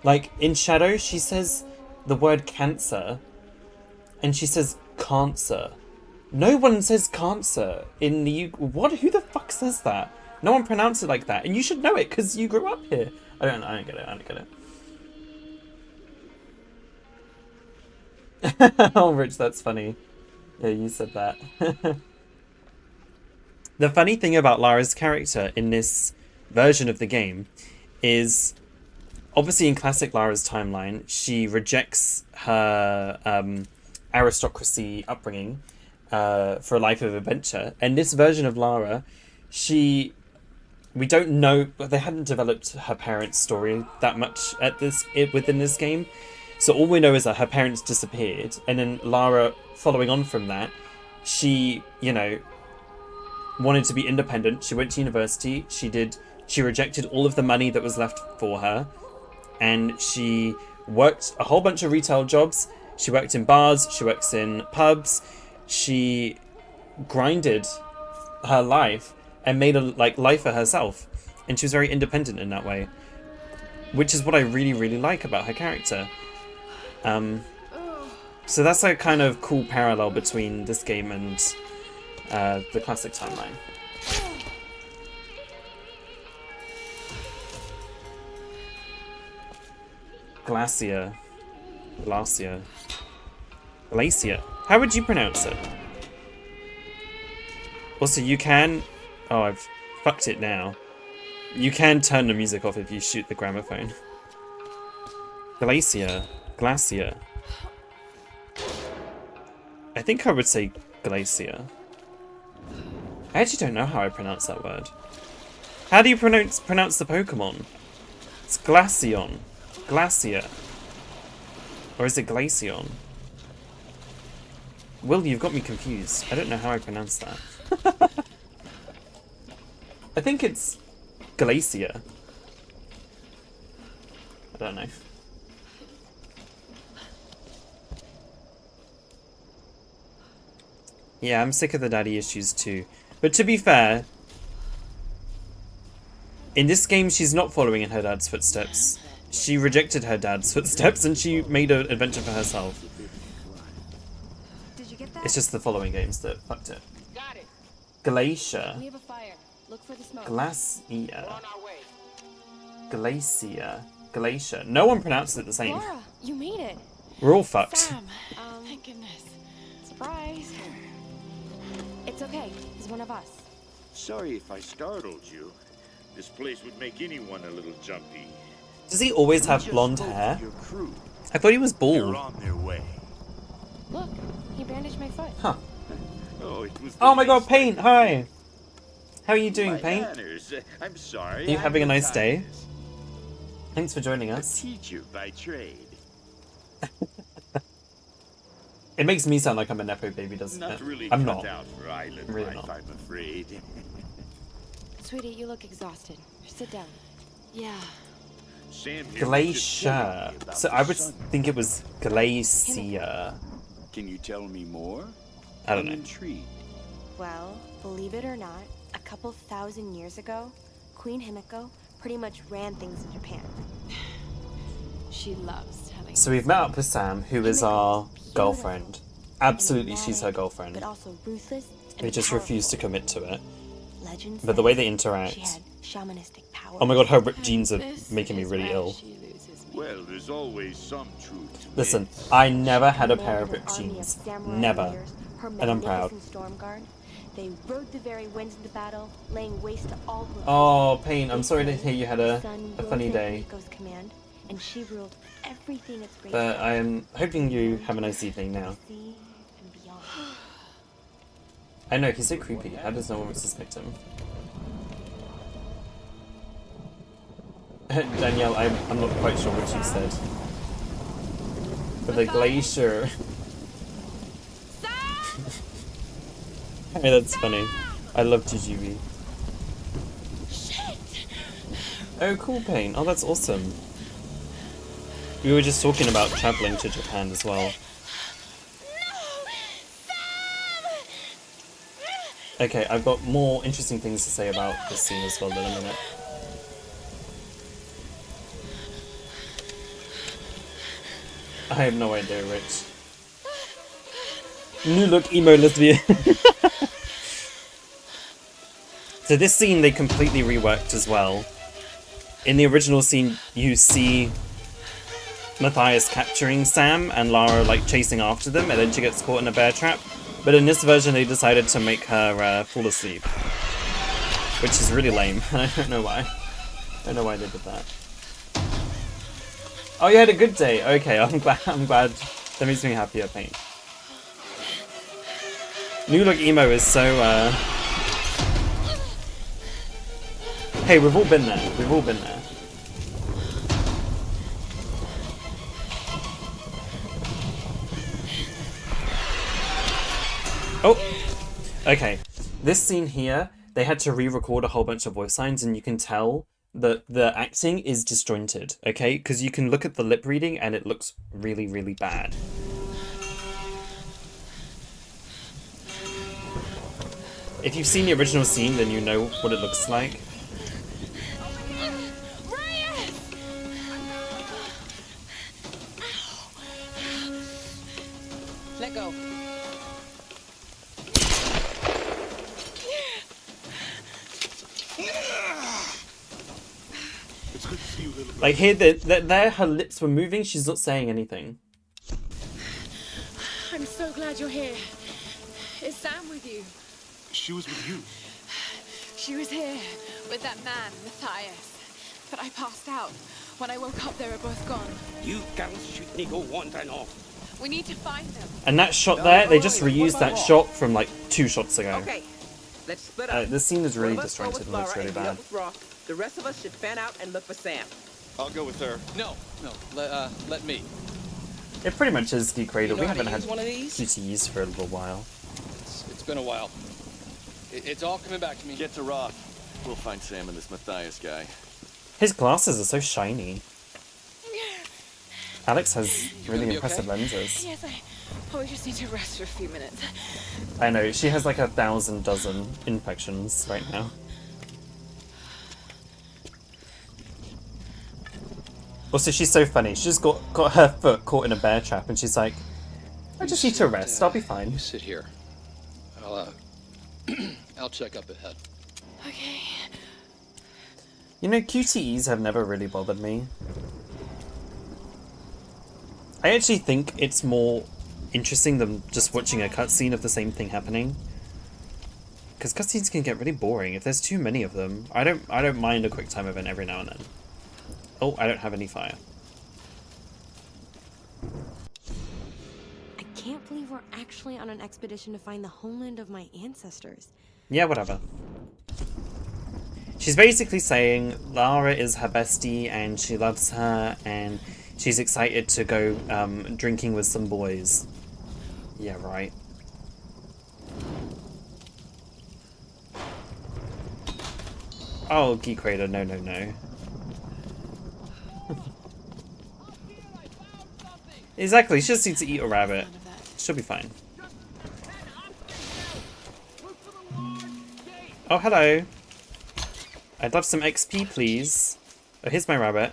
Like in Shadow, she says the word cancer and she says cancer. No one says cancer in the UK. What? Who the fuck says that? No one pronounces it like that, and you should know it because you grew up here. I don't get it. I don't get it. Oh, Rich, that's funny. Yeah, you said that. The funny thing about Lara's character in this version of the game is, obviously in classic Lara's timeline, she rejects her aristocracy upbringing for a life of adventure. And this version of Lara, we don't know, they hadn't developed her parents' story that much within this game. So all we know is that her parents disappeared, and then Lara, following on from that, she, you know, wanted to be independent. She went to university. She rejected all of the money that was left for her. And she worked a whole bunch of retail jobs. She worked in bars. She works in pubs. She grinded her life and made a life for herself. And she was very independent in that way. Which is what I really, really like about her character. So that's a kind of cool parallel between this game and the classic timeline. Glacier. How would you pronounce it? Also, you can... Oh, I've fucked it now. You can turn the music off if you shoot the gramophone. Glacier. I think I would say glacier. I actually don't know how I pronounce that word. How do you pronounce the Pokemon? It's Glaceon. Glacier. Or is it Glaceon? Will, you've got me confused. I don't know how I pronounce that. I think it's Glacier. I don't know. Yeah, I'm sick of the daddy issues too. But to be fair, in this game she's not following in her dad's footsteps. She rejected her dad's footsteps and she made an adventure for herself. Did you get that? It's just the following games that fucked it. Got it. Glacier. We have a fire. Look for the smoke. Glacier. We're on our way. Glacier. Glacier. No one pronounces it the same. Laura, you made it. We're all fucked. Sam. Thank goodness. Surprise. It's okay. He's one of us. Sorry if I startled you. This place would make anyone a little jumpy. Does he always have blonde hair? I thought he was bald. They're on their way. Look, he bandaged my foot. Huh. Oh my god, Paint! Hi! How are you doing, My Paint? manners. I'm sorry. Are you I'm having a nice day? Matthias, Thanks for joining a us. teacher by trade. It makes me sound like I'm a Nepo baby, doesn't Not it? really I'm cut not. out for island Really life, not. I'm afraid. Sweetie, you look exhausted. Sit down. Yeah. Sam here was just telling Glacier. me about So the I would sun. think it was Glacier. Can you tell me more? I don't I'm know. intrigued. Well, believe it or not, a couple thousand years ago, Queen Himiko pretty much ran things in Japan. She loves telling. So we've met up with Sam, who is our girlfriend. Absolutely, she's her girlfriend. But also ruthless and We just powerful. refuse to commit to it. Legends But the way say they interact. She had shamanistic powers. Oh my god, her ripped jeans are making me really ill. Well, there's always some truth to Listen, it. I never had a pair of Commanded ripped an army of jeans. samurai Never. warriors, her And I'm proud. magnificent Storm Guard. They rode the very winds into battle, laying waste to all who Oh, Pain, I'm sorry to They hear you had say a the sun funny rose at day. Himiko's command, and she ruled everything its great But power. I am hoping you have a nice evening now. Sea and beyond. I know, he's so creepy. How does no one suspect him? Danielle, I'm not quite sure what you said. But the glacier. Hey, that's funny. I love Jujubee. Oh, cool, Pain. Oh, that's awesome. We were just talking about traveling to Japan as well. Okay, I've got more interesting things to say about this scene as well in a minute. I have no idea, Rich. New look emo lesbian. So this scene they completely reworked as well. In the original scene, you see Matthias capturing Sam and Lara like chasing after them, and then she gets caught in a bear trap. But in this version, they decided to make her fall asleep, which is really lame. I don't know why. I don't know why they did that. Oh, you had a good day. Okay, I'm glad. That makes me happier, Paint. New look emo is so. Hey, we've all been there. We've all been there. Oh. Okay, this scene here, they had to re-record a whole bunch of voice lines, and you can tell that the acting is disjointed, okay? Because you can look at the lip reading and it looks really, really bad. If you've seen the original scene, then you know what it looks like. Let go. It's good to see you, little girl. Like here, there, her lips were moving. She's not saying anything. I'm so glad you're here. Is Sam with you? She was with you. She was here with that man, Matthias. But I passed out. When I woke up, they were both gone. You girls should go wandering off. We need to find them. And that shot there, they just reused that shot from like 2 shots ago. Okay, let's split up. This scene is really One of us go disjointed with and looks Lara really and meet bad. up with Roth. The rest of us should fan out and look for Sam. I'll go with her. No, let me. It pretty much is Geek Cradle. You know We how to haven't had use one of these? QTEs for a little while. It's been a while. It's all coming back to me. Get to Roth. We'll find Sam and this Matthias guy. His glasses are so shiny. Alex has really gonna be impressive okay? lenses. Yes, I probably just need to rest for a few minutes. I know, she has like 1,000 dozen infections right now. Also, she's so funny. She just got her foot caught in a bear trap and she's like, I just need to rest, I'll be fine. You sit here. I'll check up ahead. Okay. You know, QTEs have never really bothered me. I actually think it's more interesting than just watching a cutscene of the same thing happening. Because cutscenes can get really boring if there's too many of them. I don't mind a quick time event every now and then. Oh, I don't have any fire. I can't believe we're actually on an expedition to find the homeland of my ancestors. Yeah, whatever. She's basically saying Lara is her bestie and she loves her and she's excited to go drinking with some boys. Yeah, right. Oh, Geek Raider, no, no, no. Exactly, she just needs to eat a rabbit. She'll be fine. Oh, hello. I'd love some XP, please. Oh, here's my rabbit.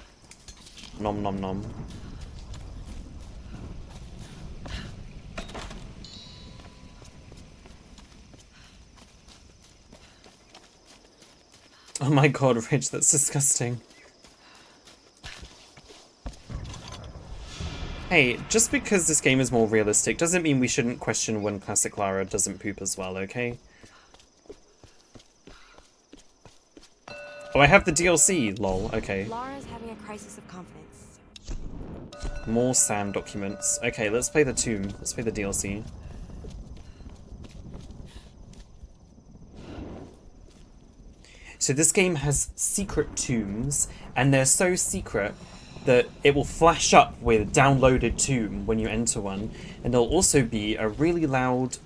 Nom nom nom. Oh my god, Ridge, that's disgusting. Hey, just because this game is more realistic doesn't mean we shouldn't question when classic Lara doesn't poop as well, okay? Oh, I have the DLC, lol, okay. Lara's having a crisis of confidence. More Sam documents. Okay, let's play the tomb. Let's play the DLC. So this game has secret tombs, and they're so secret that it will flash up with downloaded tomb when you enter one, and there'll also be a really loud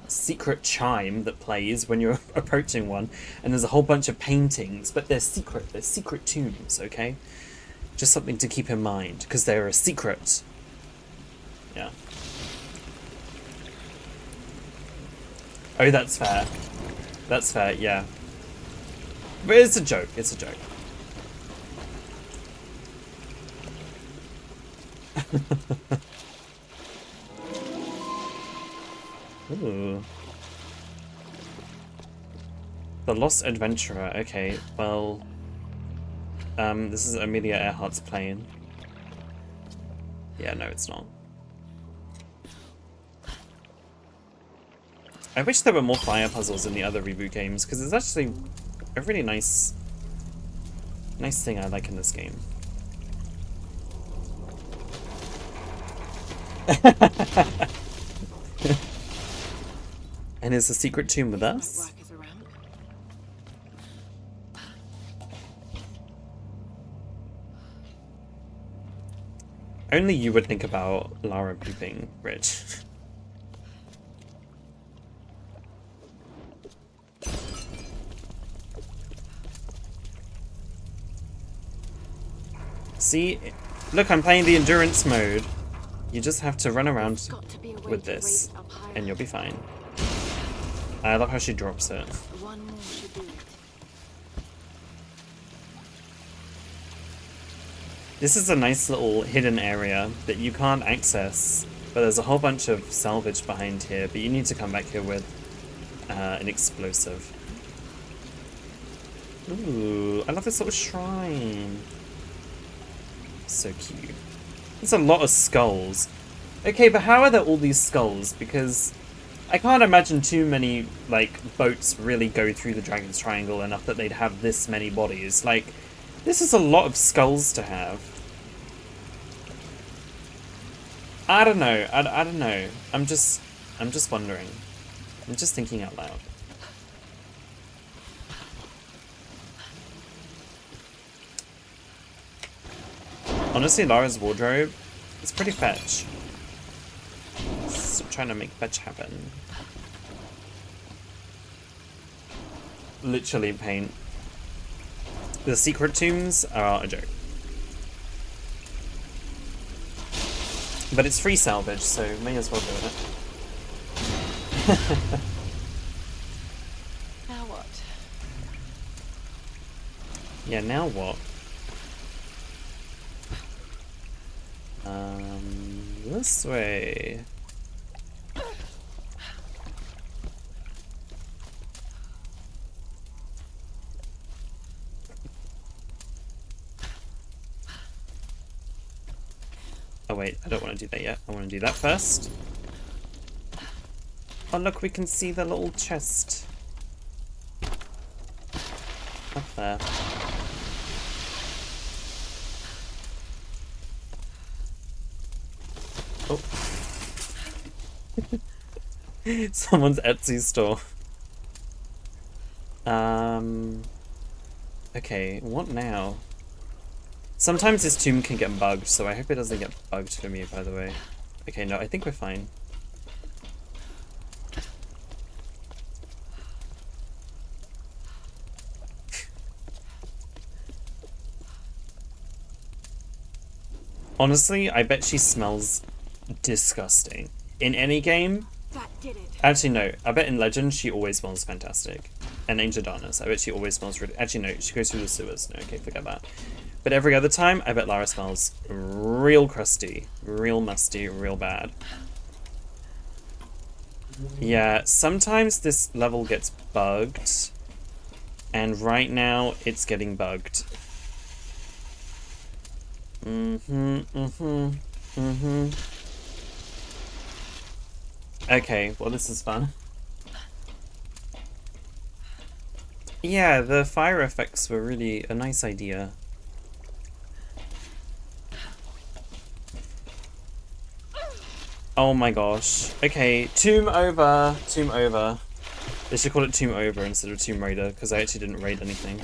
secret chime that plays when you're approaching one, and there's a whole bunch of paintings, but they're secret tombs, okay? Just something to keep in mind, because they're a secret. Yeah. Oh, that's fair. That's fair, yeah. But it's a joke, it's a joke. Ooh. The Lost Adventurer. Okay, well, this is Amelia Earhart's plane. Yeah, no, it's not. I wish there were more fire puzzles in the other reboot games, because it's actually a really nice thing I like in this game. And is the secret tomb with us? Only you would think about Lara pooping, Rich. See? Look, I'm playing the endurance mode. You just have to run around with this, and you'll be fine. I love how she drops it. One more should do it. This is a nice little hidden area that you can't access, but there's a whole bunch of salvage behind here, but you need to come back here with an explosive. Ooh, I love this little shrine. So cute. There's a lot of skulls. Okay, but how are there all these skulls? Because I can't imagine too many, like, boats really go through the Dragon's Triangle enough that they'd have this many bodies. Like, this is a lot of skulls to have. I don't know. I don't know. I'm just wondering. I'm just thinking out loud. Honestly, Lara's wardrobe is pretty fetch. Just trying to make fetch happen. Literally paint. The secret tombs are a joke. But it's free salvage, so may as well do it. Now what? Yeah, now what? This way. Oh wait, I don't want to do that yet. I want to do that first. Oh look, we can see the little chest. Up there. Oh. Someone's Etsy store. Okay, what now? Sometimes this tomb can get bugged, so I hope it doesn't get bugged for me, by the way. Okay, no, I think we're fine. Honestly, I bet she smells disgusting. In any game? That did it. Actually, no. I bet in Legends she always smells fantastic. And Angel Darkness, I bet she always smells really... Actually, no. She goes through the sewers. No, okay, forget that. But every other time, I bet Lara smells real crusty, real musty, real bad. Yeah, sometimes this level gets bugged. And right now, it's getting bugged. Okay, well this is fun. Yeah, the fire effects were really a nice idea. Oh my gosh. Okay, tomb over, tomb over. They should call it tomb over instead of Tomb Raider, because I actually didn't raid anything.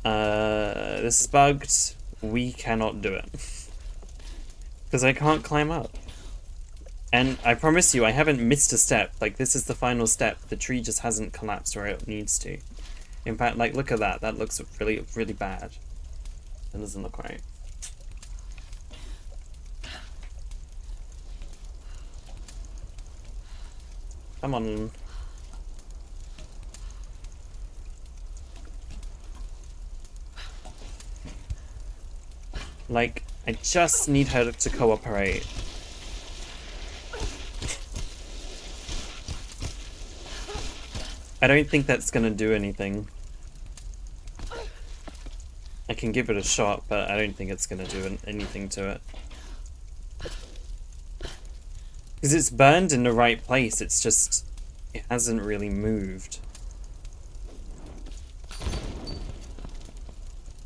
This is bugged. We cannot do it. Because I can't climb up. And I promise you, I haven't missed a step. Like, this is the final step. The tree just hasn't collapsed where it needs to. In fact, like, look at that. That looks really, really bad. That doesn't look right. Come on. Like, I just need her to cooperate. I don't think that's gonna do anything. I can give it a shot, but I don't think it's gonna do anything to it. Because it's burned in the right place, it's just... it hasn't really moved.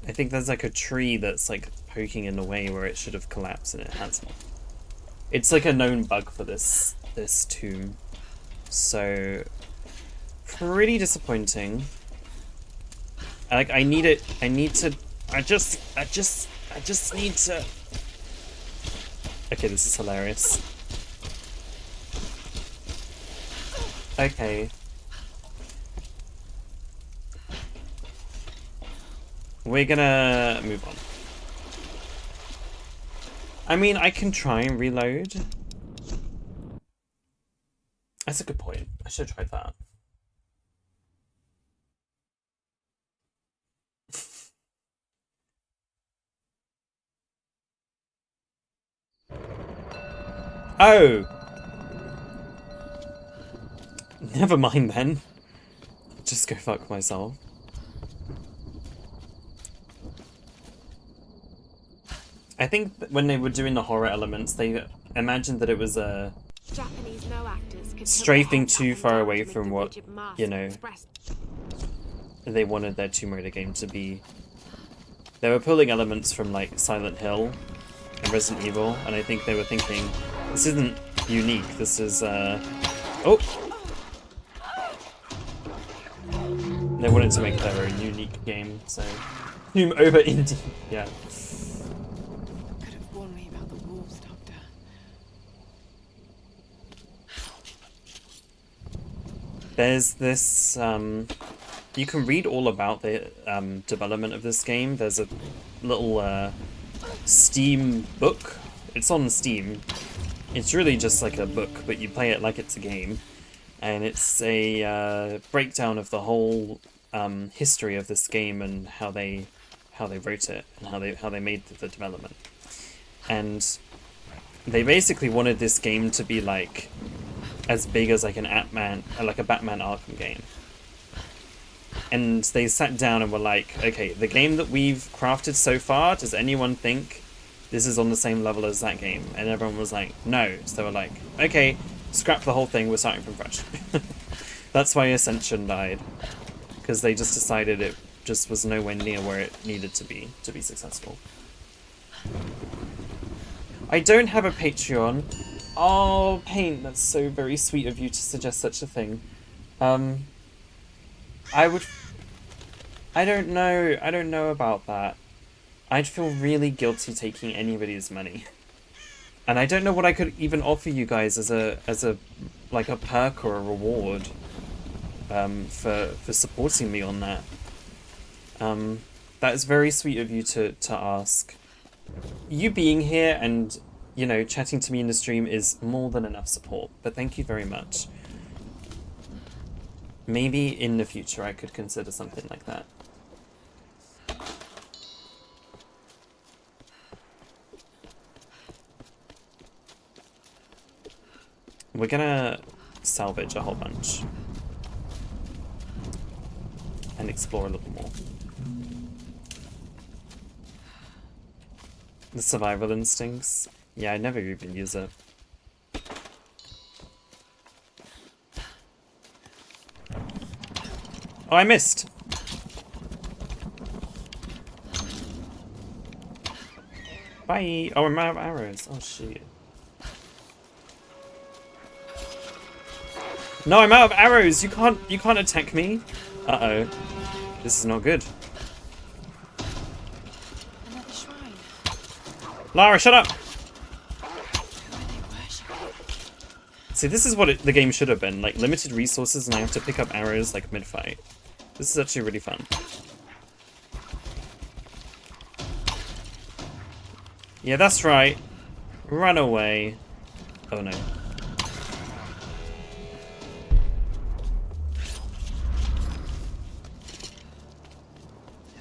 I think there's like a tree that's like poking in the way where it should have collapsed and it hasn't. It's like a known bug for this tomb. So... pretty disappointing. Like, I need it, I just need to... Okay, this is hilarious. Okay. we're gonna move on. I mean, I can try and reload. That's a good point. I should try that. Oh! Never mind then. Just go fuck myself. I think when they were doing the horror elements, they imagined that it was a Japanese no actors could strafing too far away from what, you know, they wanted their Tomb Raider game to be. They were pulling elements from like Silent Hill and Resident Evil, and I think they were thinking, this isn't unique, this is oh! They wanted to make their own unique game, so Tomb over indie, yeah. Could have warned me about the wolves, Doctor. There's this, you can read all about the development of this game. There's a little Steam book. It's on Steam. It's really just like a book, but you play it like it's a game. And it's a breakdown of the whole history of this game and how they wrote it and how they made the development. And they basically wanted this game to be like as big as like a Batman Arkham game. And they sat down and were like, okay, the game that we've crafted so far, does anyone think this is on the same level as that game? And everyone was like, no. So they were like, okay, scrap the whole thing, we're starting from fresh. That's why Ascension died. Because they just decided it just was nowhere near where it needed to be successful. I don't have a Patreon. Oh, Paint, that's so very sweet of you to suggest such a thing. I don't know about that. I'd feel really guilty taking anybody's money. And I don't know what I could even offer you guys as a like a perk or a reward for supporting me on that. That is very sweet of you to ask. You being here and, you know, chatting to me in the stream is more than enough support, but thank you very much. Maybe in the future I could consider something like that. We're gonna salvage a whole bunch and explore a little more. The survival instincts. Yeah, I never even use it. Oh, I missed! Bye! Oh, I'm out of arrows. Oh, shit. No, I'm out of arrows! You can't attack me! Uh-oh. This is not good. Another shrine. Lara, shut up! See, this is what the game should have been. Like, limited resources and I have to pick up arrows, like, mid-fight. This is actually really fun. Yeah, that's right. Run away. Oh, no.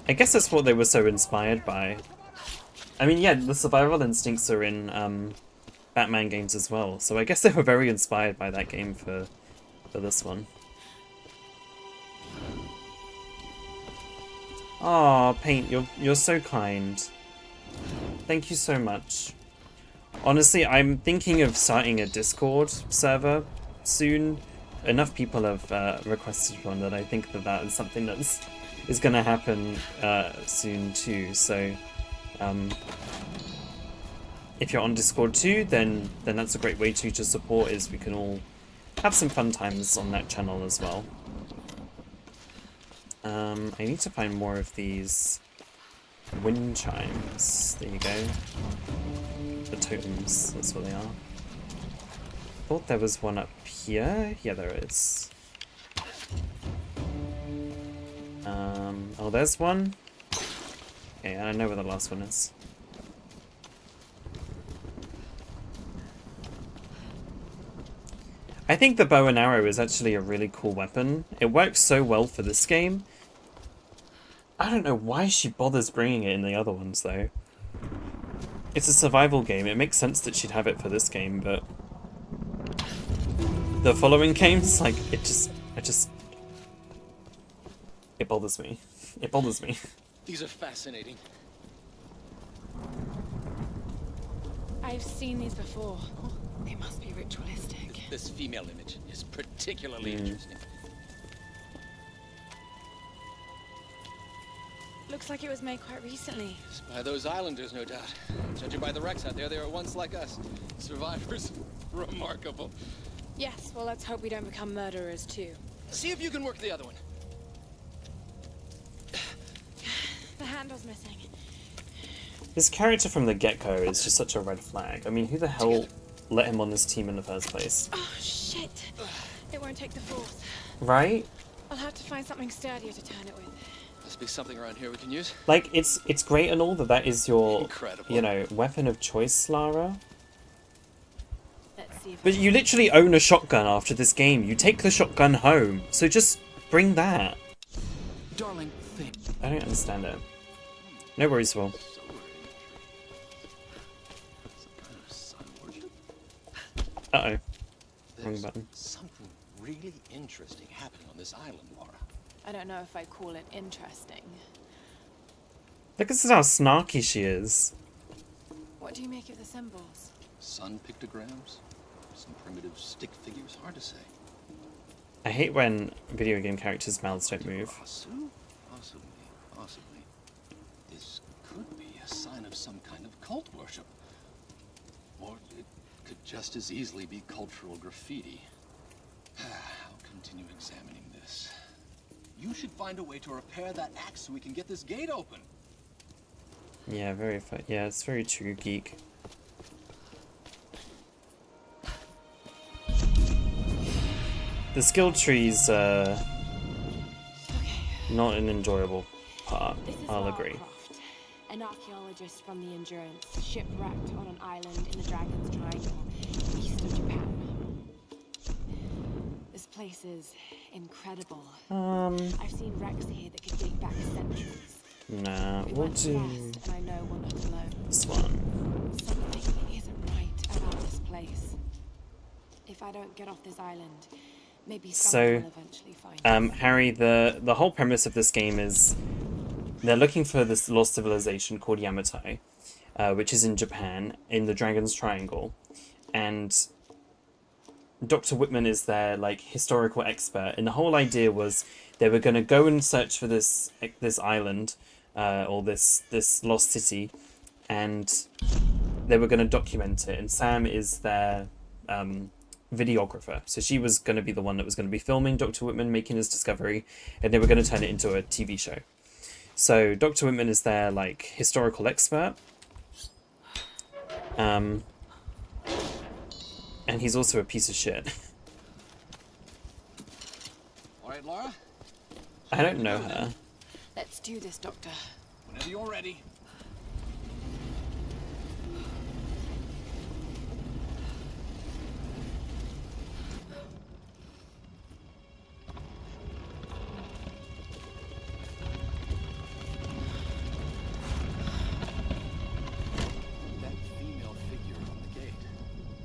I guess that's what they were so inspired by. I mean, yeah, the survival instincts are in, Batman games as well, so I guess they were very inspired by that game for this one. Aw, Paint, you're so kind. Thank you so much. Honestly, I'm thinking of starting a Discord server soon. Enough people have requested one that I think that is something that's gonna happen soon too. So if you're on Discord too, then that's a great way to support, is we can all have some fun times on that channel as well. I need to find more of these wind chimes. There you go. The totems, that's what they are. Thought there was one up here. Yeah, there is. Oh, there's one. Okay, and I know where the last one is. I think the bow and arrow is actually a really cool weapon. It works so well for this game. I don't know why she bothers bringing it in the other ones, though. It's a survival game. It makes sense that she'd have it for this game, but... the following games, like, it bothers me. It bothers me. These are fascinating. I've seen these before. They must be ritualistic. This female image is particularly interesting. Looks like it was made quite recently. By those islanders, no doubt. Judging by the wrecks out there, they were once like us. Survivors. Remarkable. Yes, well, let's hope we don't become murderers, too. See if you can work the other one. The handle's missing. This character from the get-go is just such a red flag. I mean, who the hell let him on this team in the first place? Oh, shit. It won't take the force. Right? I'll have to find something sturdier to turn it with. Must be something around here we can use. Like, it's great and all that is your, Incredible. you know, weapon of choice, Lara. Let's see if But you literally own a shotgun after this game. You take the shotgun home. So just bring that. Darling, think. I don't understand it. No worries, Will. Uh-oh. Wrong button. Something really interesting happening on this island, Laura. I don't know if I call it interesting. Look at how snarky she is. What do you make of the symbols? Sun pictograms? Some primitive stick figures? Hard to say. I hate when video game characters' mouths don't move. Possibly. This could be a sign of some kind of cult worship. Or it could just as easily be cultural graffiti. I'll continue examining this. You should find a way to repair that axe so we can get this gate open. Yeah, yeah, it's very true, geek. The skill tree's not an enjoyable part, I'll agree. Croft, an archaeologist from the Endurance, shipwrecked on an island in the Dragon's Triangle, east of Japan. This place is incredible. I've seen wrecks here that could date back centuries. Nah, we'll do And I know we're not alone. this one. Something isn't right about this place. If I don't get off this island, maybe someone will eventually find us. Harry, the whole premise of this game is they're looking for this lost civilization called Yamatai, which is in Japan, in the Dragon's Triangle, and Dr. Whitman is their like historical expert, and the whole idea was they were going to go and search for this island, or this lost city, and they were going to document it. And Sam is their videographer, so she was going to be the one that was going to be filming Dr. Whitman making his discovery, and they were going to turn it into a TV show. So Dr. Whitman is their like historical expert, and he's also a piece of shit. All right, Laura. I don't know her. Let's do this, Doctor. Whenever you're ready. That female figure on the gate.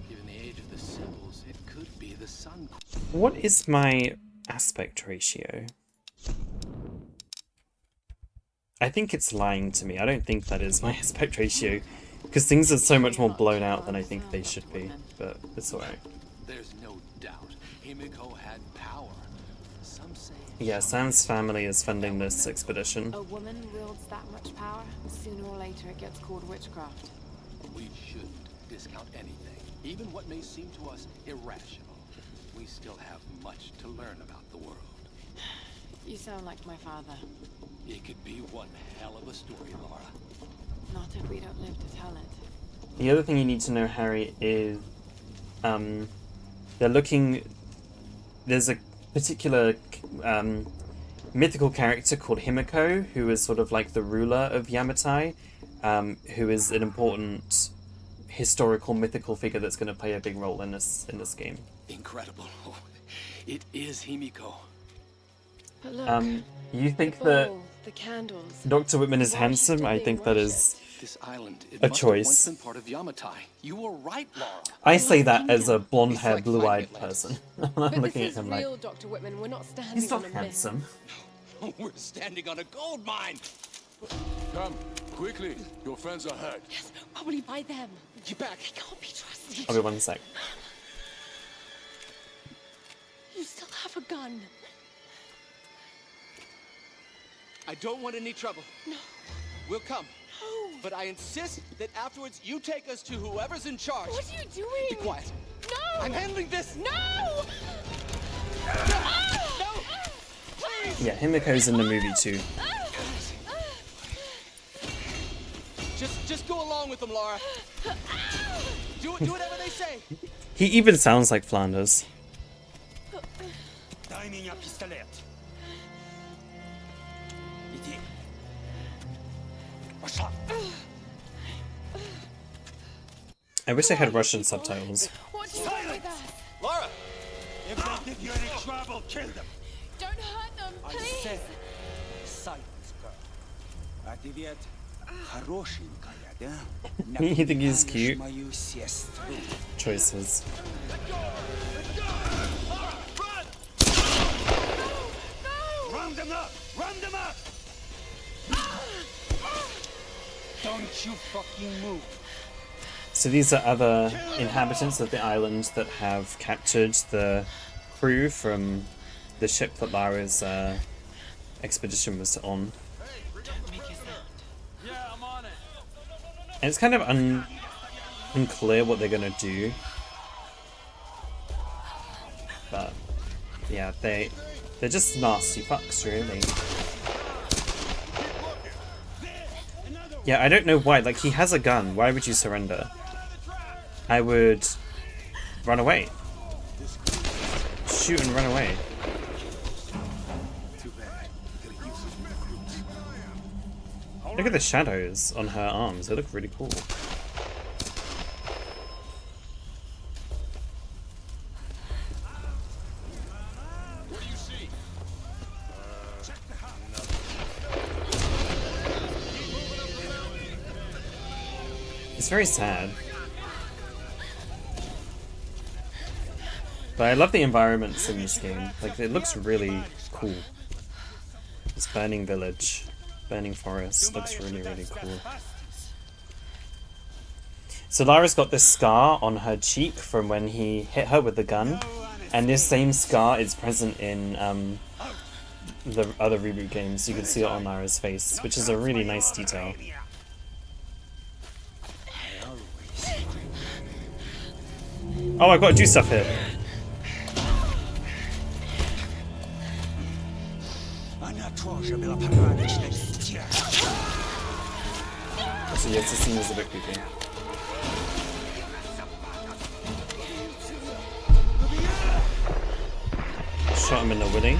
Given the age of the symbols, it could be the sun. What is my aspect ratio? I think it's lying to me. I don't think that is my aspect ratio, because things are so much more blown out than I think they should be, but it's alright. There's no doubt Himiko had power. Some say. Yeah, Sam's family is funding this expedition. A woman wields that much power, sooner or later it gets called witchcraft. We shouldn't discount anything, even what may seem to us irrational. We still have much to learn about the world. You sound like my father. It could be one hell of a story, Laura. Not if we don't live to tell it. The other thing you need to know, Harry, is they're looking. There's a particular mythical character called Himiko, who is sort of like the ruler of Yamatai, who is an important historical mythical figure that's going to play a big role in this game. Incredible. Oh, it is Himiko. But look, You think the that bowl, the candles. Dr. Whitman is Why she's handsome? still I being think that is This island, it a must have once choice. been part of Yamatai. You were right, Laura. I say that as a blonde-haired, It's like blue-eyed finding person. But I'm this looking at is him like, real, Dr. Whitman. We're not standing he's on not a myth. handsome. We're standing on a gold mine. Come, quickly. Your friends are hurt. Yes, probably by them. Get back. I can't be trusted. I'll be 1 sec. You still have a gun. I don't want any trouble. No. We'll come. No. But I insist that afterwards you take us to whoever's in charge. What are you doing? Be quiet. No. I'm handling this. No. No. Please. Yeah, Himiko's in the movie too. Just go along with them, Laura. Do whatever they say. He even sounds like Flanders. Дай меня пистолет. Иди. Пошла. I wish I had Russian subtitles. What do you want with us? Laura. If they give you any trouble, kill them. Don't hurt them, I please. said, silence, girl. Ответ хорошенькая, да? You think he's Напоминаешь cute? мою сестру. Choices. Round them up! Round them up! Don't you fucking move. So these are other inhabitants of the island that have captured the crew from the ship that Lara's expedition was on. And it's kind of unclear what they're gonna do. But yeah, they're just nasty fucks, really. Yeah, I don't know why. Like, he has a gun. Why would you surrender? I would run away. Shoot and run away. Look at the shadows on her arms. They look really cool. What do you see? It's very sad. But I love the environments in this game. Like, it looks really cool. This burning village, burning forest, looks really, really cool. So Lara's got this scar on her cheek from when he hit her with the gun. And this same scar is present in the other reboot games. You can see it on Lara's face, which is a really nice detail. Oh, I've got to do stuff here. So yes, this scene is a bit creepy. Shot him in the willy.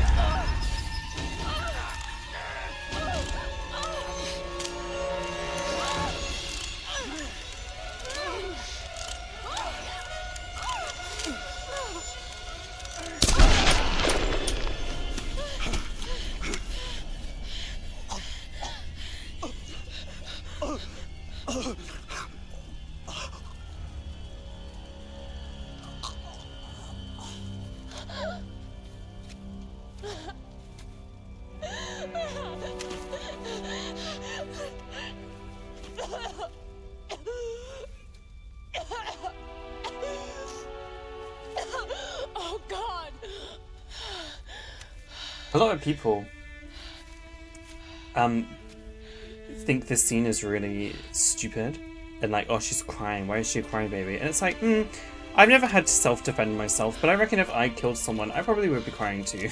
Oh God! A lot of people think this scene is really stupid and like, oh, she's crying. Why is she a crying baby? And it's like, I've never had to self-defend myself, but I reckon if I killed someone, I probably would be crying too.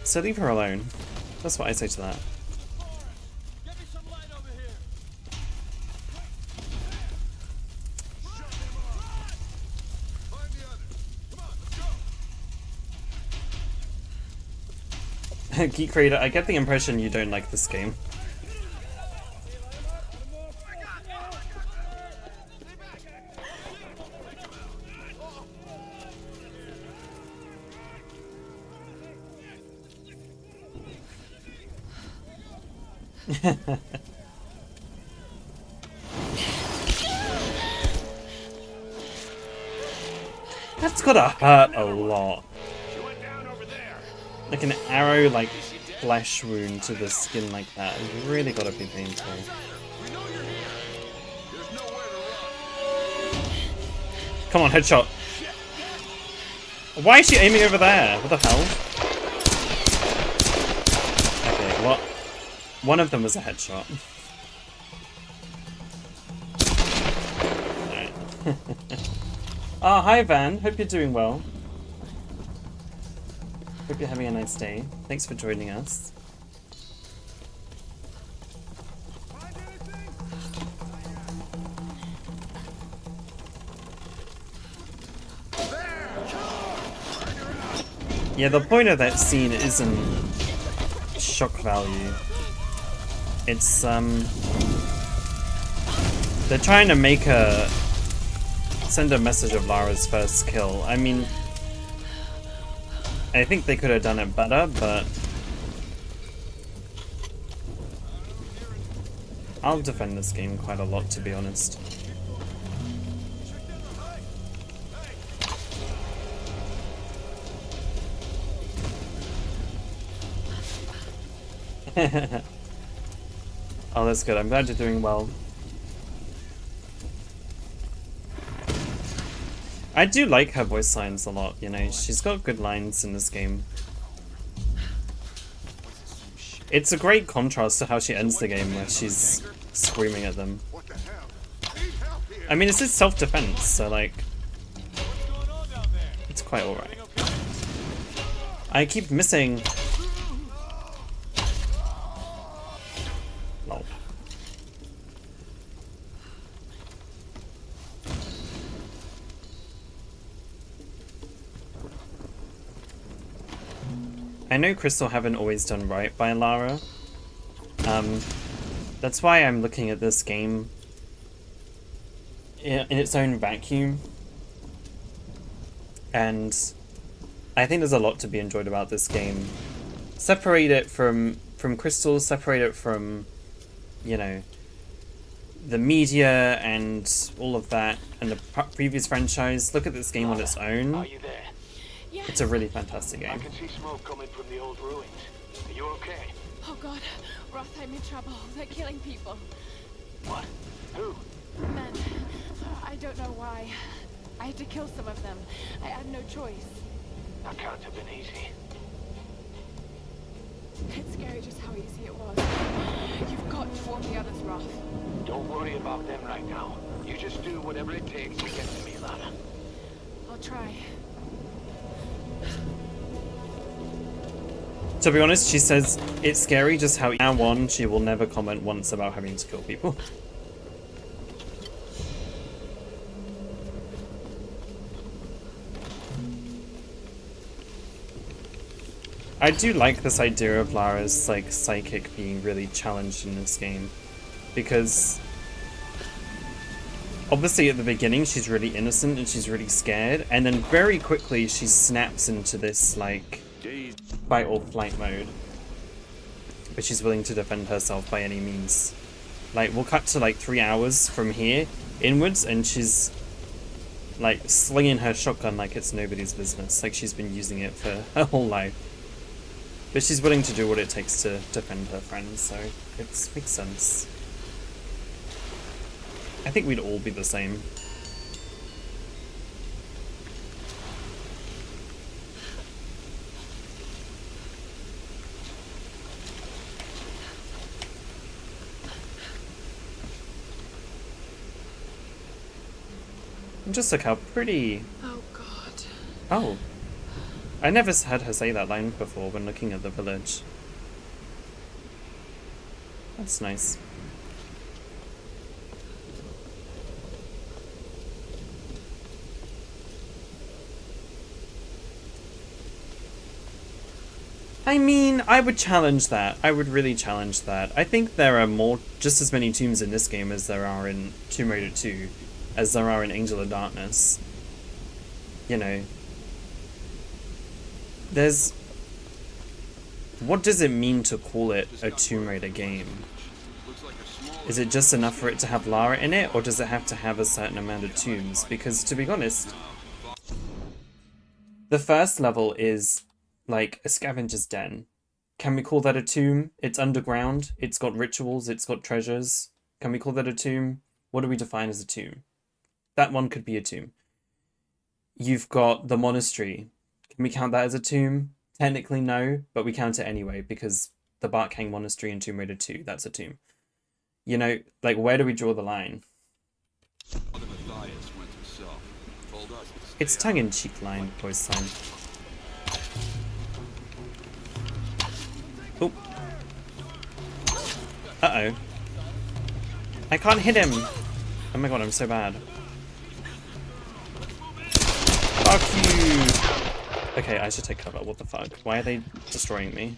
So leave her alone. That's what I say to that. Geek Creator, I get the impression you don't like this game. That's gotta hurt a lot. Like an arrow, like flesh wound to the skin like that. It's really gotta be painful. Come on, headshot. Why is she aiming over there? What the hell? Okay, what? One of them was a headshot. Alright. Oh, hi Van. Hope you're doing well. Hope you're having a nice day. Thanks for joining us. Yeah, the point of that scene isn't shock value. It's, they're trying to make send a message of Lara's first kill. I mean, I think they could have done it better, but I'll defend this game quite a lot, to be honest. Oh, that's good. I'm glad you're doing well. I do like her voice lines a lot, you know. She's got good lines in this game. It's a great contrast to how she ends the game, where she's screaming at them. I mean, it's just self-defense, so like, it's quite alright. I keep missing. Lol. I know Crystal haven't always done right by Lara. That's why I'm looking at this game in its own vacuum. And I think there's a lot to be enjoyed about this game. Separate it from Crystal, separate it from, you know, the media and all of that, and the previous franchise. Look at this game on its own. Are you there? Yes. It's a really fantastic game. I can see smoke coming from the old ruins. Are you okay? Oh god, Roth, I'm in trouble. They're killing people. What? Who? Men. I don't know why. I had to kill some of them. I had no choice. That can't have been easy. It's scary just how easy it was. You've got to warn the others, Roth. Don't worry about them right now. You just do whatever it takes to get to me, Lara. I'll try. To be honest, she says it's scary just how now on she will never comment once about having to kill people. I do like this idea of Lara's like psychic being really challenged in this game, because obviously at the beginning she's really innocent and she's really scared, and then very quickly she snaps into this like fight or flight mode, but she's willing to defend herself by any means. Like, we'll cut to like 3 hours from here inwards and she's like slinging her shotgun like it's nobody's business, like she's been using it for her whole life. But she's willing to do what it takes to defend her friends, so it makes sense. I think we'd all be the same. And just look how pretty. Oh god. Oh. I never heard her say that line before when looking at the village. That's nice. I mean, I would challenge that. I would really challenge that. I think there are just as many tombs in this game as there are in Tomb Raider 2, as there are in Angel of Darkness. You know, there's... What does it mean to call it a Tomb Raider game? Is it just enough for it to have Lara in it, or does it have to have a certain amount of tombs? Because, to be honest, the first level is like a scavenger's den. Can we call that a tomb? It's underground, it's got rituals, it's got treasures. Can we call that a tomb? What do we define as a tomb? That one could be a tomb. You've got the monastery. Can we count that as a tomb? Technically no, but we count it anyway because the Barkhang Monastery in Tomb Raider 2, that's a tomb. You know, like, where do we draw the line? It's tongue-in-cheek line, boys sign. Oh. Uh-oh. I can't hit him! Oh my god, I'm so bad. Fuck you! Okay, I should take cover. What the fuck? Why are they destroying me?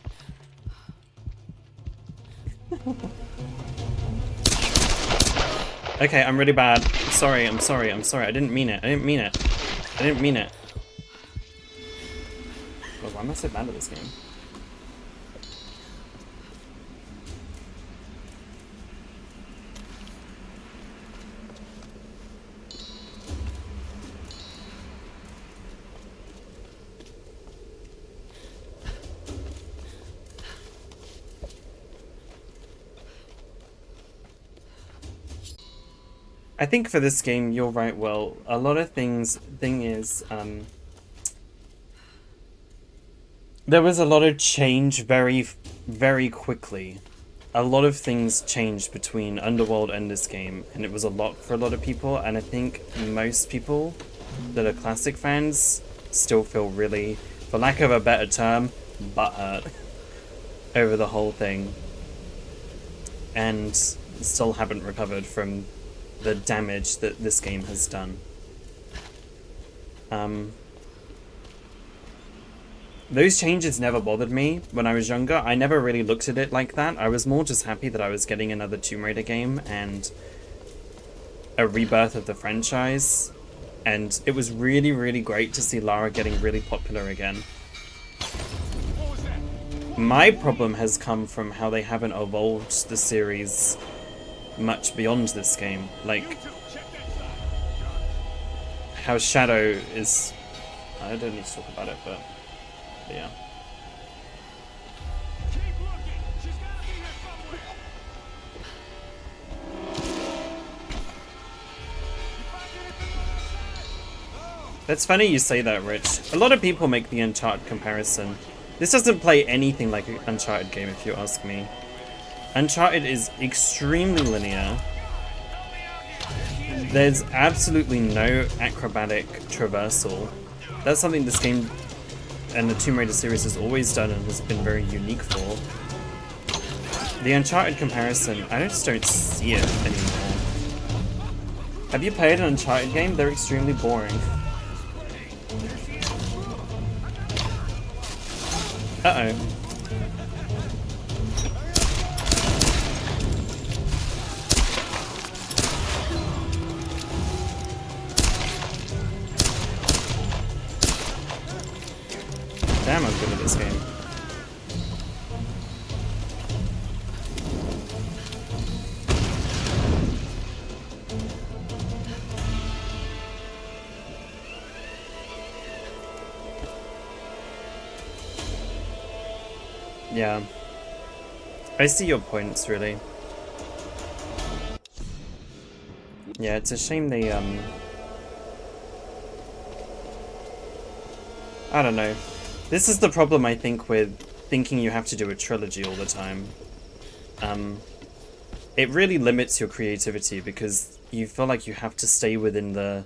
Okay, I'm really bad. I'm sorry. I didn't mean it. I didn't mean it. God, why am I so bad at this game? I think for this game, you're right, Will. A lot of thing is, there was a lot of change very, very quickly. A lot of things changed between Underworld and this game, and it was a lot for a lot of people, and I think most people that are classic fans still feel really, for lack of a better term, butthurt over the whole thing, and still haven't recovered from the damage that this game has done. Those changes never bothered me when I was younger. I never really looked at it like that. I was more just happy that I was getting another Tomb Raider game and a rebirth of the franchise. And it was really, really great to see Lara getting really popular again. My problem has come from how they haven't evolved the series much beyond this game. Like, how Shadow is... I don't need to talk about it, but yeah. That's funny you say that, Rich. A lot of people make the Uncharted comparison. This doesn't play anything like an Uncharted game, if you ask me. Uncharted is extremely linear. There's absolutely no acrobatic traversal. That's something this game and the Tomb Raider series has always done and has been very unique for. The Uncharted comparison, I just don't see it anymore. Have you played an Uncharted game? They're extremely boring. Uh-oh. Damn, I'm good at this game. Yeah. I see your points, really. Yeah, it's a shame they, I don't know. This is the problem, I think, with thinking you have to do a trilogy all the time. It really limits your creativity because you feel like you have to stay within the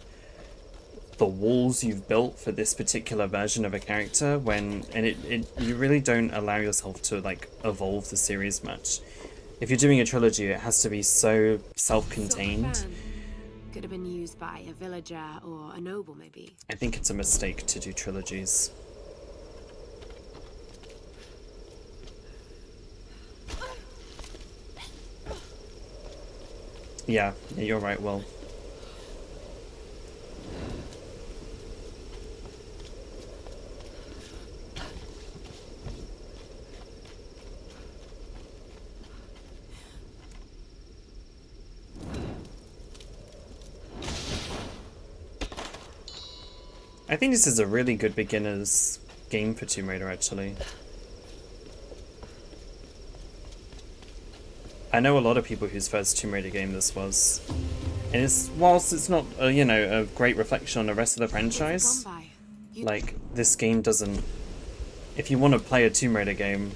walls you've built for this particular version of a character you really don't allow yourself to, like, evolve the series much. If you're doing a trilogy, it has to be so self-contained. Could have been used by a villager or a noble, maybe. I think it's a mistake to do trilogies. Yeah, you're right, Will. I think this is a really good beginner's game for Tomb Raider, actually. I know a lot of people whose first Tomb Raider game this was. And it's, whilst it's not, you know, a great reflection on the rest of the franchise, like, this game doesn't... If you want to play a Tomb Raider game,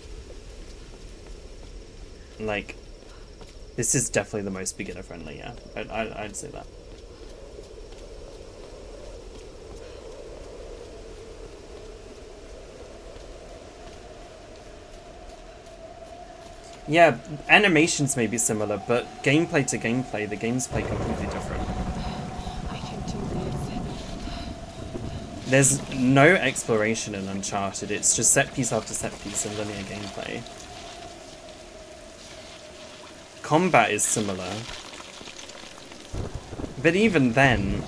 like, this is definitely the most beginner-friendly, yeah. I'd say that. Yeah, animations may be similar, but gameplay to gameplay, the games play completely different. I can do this. There's no exploration in Uncharted, it's just set piece after set piece and linear gameplay. Combat is similar. But even then,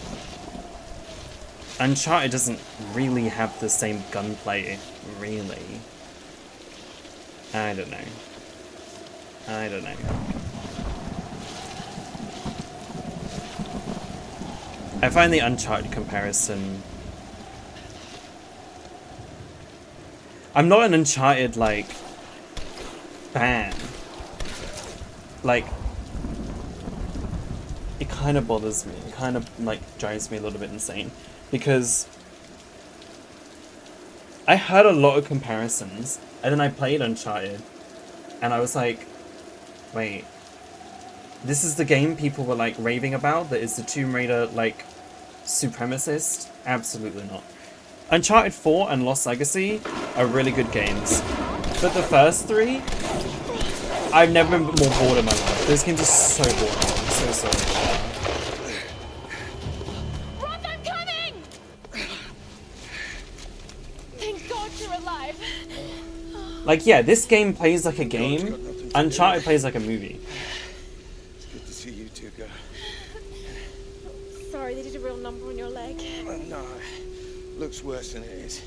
Uncharted doesn't really have the same gunplay, really. I don't know. I don't know. I find the Uncharted comparison... I'm not an Uncharted, like, fan. Like, it kind of bothers me. It kind of, like, drives me a little bit insane. Because I heard a lot of comparisons, and then I played Uncharted, and I was like, wait, this is the game people were, like, raving about? That is the Tomb Raider, like, supremacist? Absolutely not. Uncharted 4 and Lost Legacy are really good games. But the first three, I've never been more bored in my life. Those games are so boring. I'm so sorry. Roth, I'm coming! Thank God you're alive. Like, yeah, this game plays like a game. Uncharted plays like a movie. It's good to see you two, girl. Sorry, they did a real number on your leg. No, looks worse than it is.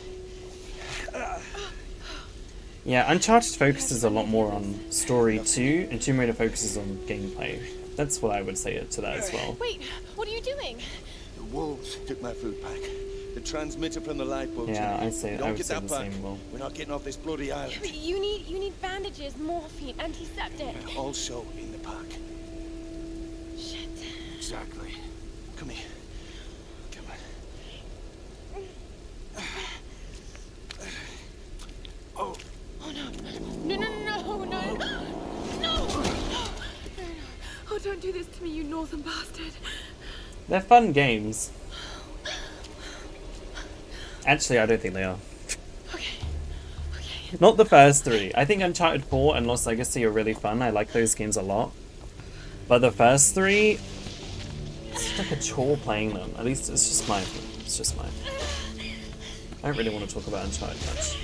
Yeah, Uncharted focuses a lot more on story too, and Tomb Raider focuses on gameplay. That's what I would say to that as well. Wait, what are you doing? The wolves took my food pack. The transmitter from the lifeboat. Yeah, I would say Don't the get that back. same. Will. We're not getting off this bloody island. But you need bandages, morphine, antiseptic. Also in the pack. Shit. Exactly. Come here. Come on. Oh. Oh no. No. Oh, don't do this to me, you northern bastard. They're fun games. Actually, I don't think they are. Okay. Not the first three. I think Uncharted 4 and Lost Legacy are really fun. I like those games a lot. But the first three, it's like a chore playing them. At least it's just my opinion. It's just mine. I don't really want to talk about Uncharted much.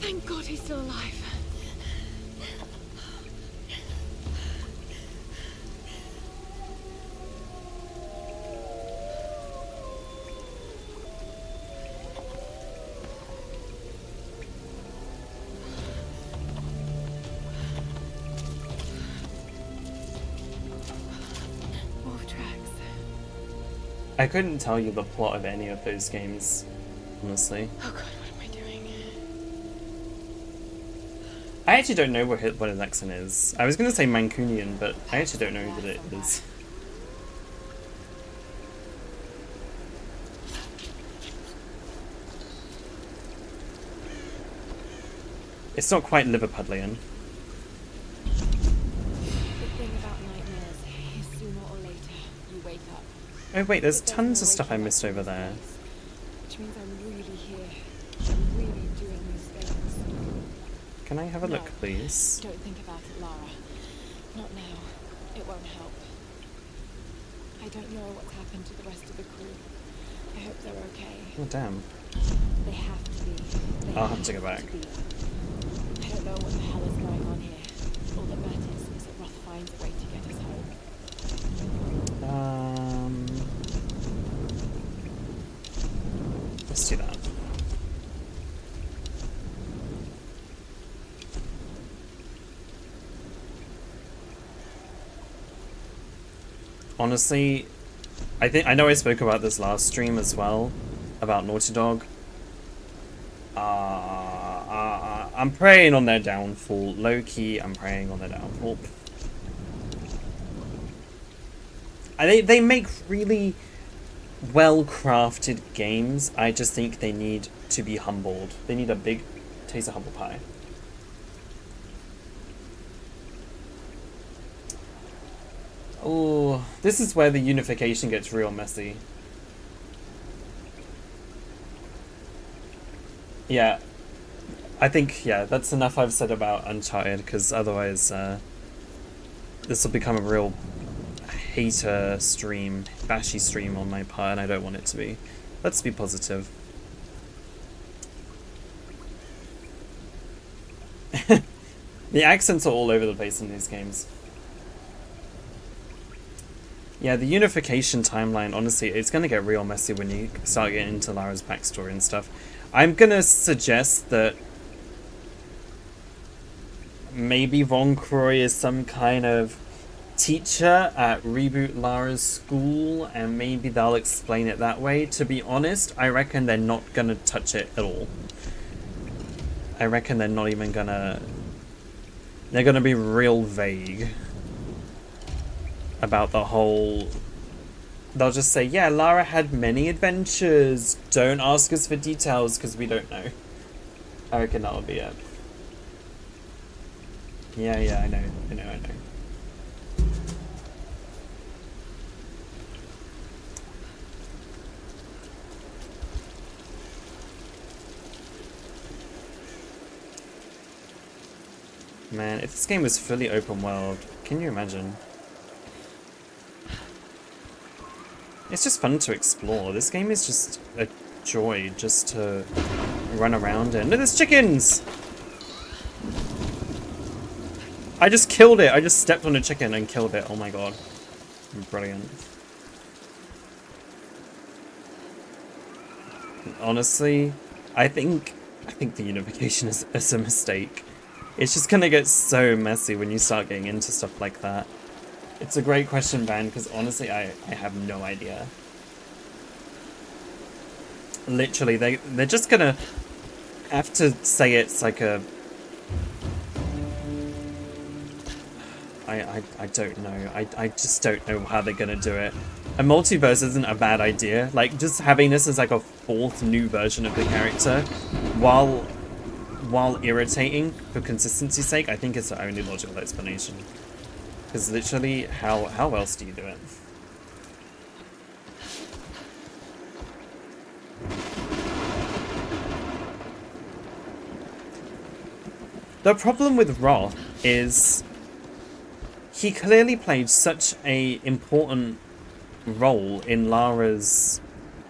Thank God he's still alive. I couldn't tell you the plot of any of those games, honestly. Oh God, what am I doing? I actually don't know what an accent is. I was going to say Mancunian, but I actually don't know that it is. It's not quite Liverpudlian. The thing about nightmares is sooner or later you wake up. Oh wait, there's tons of stuff I missed over there. Which means I'm really here. I'm really doing these things. Can I have a look, please? Don't think about it, Lara. Not now. It won't help. I don't know what's happened to the rest of the crew. I hope they're okay. Oh damn. They have to be. I'll have to go back. know what the hell is going on here. All that matters is that Roth finds a way to get us home. Let's do that. Honestly, I know I spoke about this last stream as well, about Naughty Dog. I'm praying on their downfall. Low-key, I'm praying on their downfall. They make really well-crafted games. I just think they need to be humbled. They need a big taste of humble pie. Oh, this is where the unification gets real messy. Yeah, I think, yeah, that's enough I've said about Uncharted, because otherwise this will become a real hater stream, bashy stream on my part, and I don't want it to be. Let's be positive. The accents are all over the place in these games. Yeah, the unification timeline, honestly, it's going to get real messy when you start getting into Lara's backstory and stuff. I'm going to suggest that maybe Von Croy is some kind of teacher at Reboot Lara's school, and maybe they'll explain it that way. To be honest, I reckon they're not going to touch it at all. I reckon they're not even going to... They're going to be real vague about the whole... They'll just say, yeah, Lara had many adventures. Don't ask us for details because we don't know. I reckon that'll be it. Yeah, I know. Man, if this game was fully open world, can you imagine? It's just fun to explore. This game is just a joy just to run around in. Look, there's chickens! I just killed it. I just stepped on a chicken and killed it. Oh my god. Brilliant. Honestly, I think the unification is a mistake. It's just gonna get so messy when you start getting into stuff like that. It's a great question, Van, because honestly, I have no idea. Literally, they're just gonna have to say it's like a... I don't know. I just don't know how they're gonna do it. A multiverse isn't a bad idea. Like, just having this as like a fourth new version of the character, while irritating for consistency's sake, I think it's the only logical explanation. Because literally, how else do you do it? The problem with Roth is he clearly played such a important role in Lara's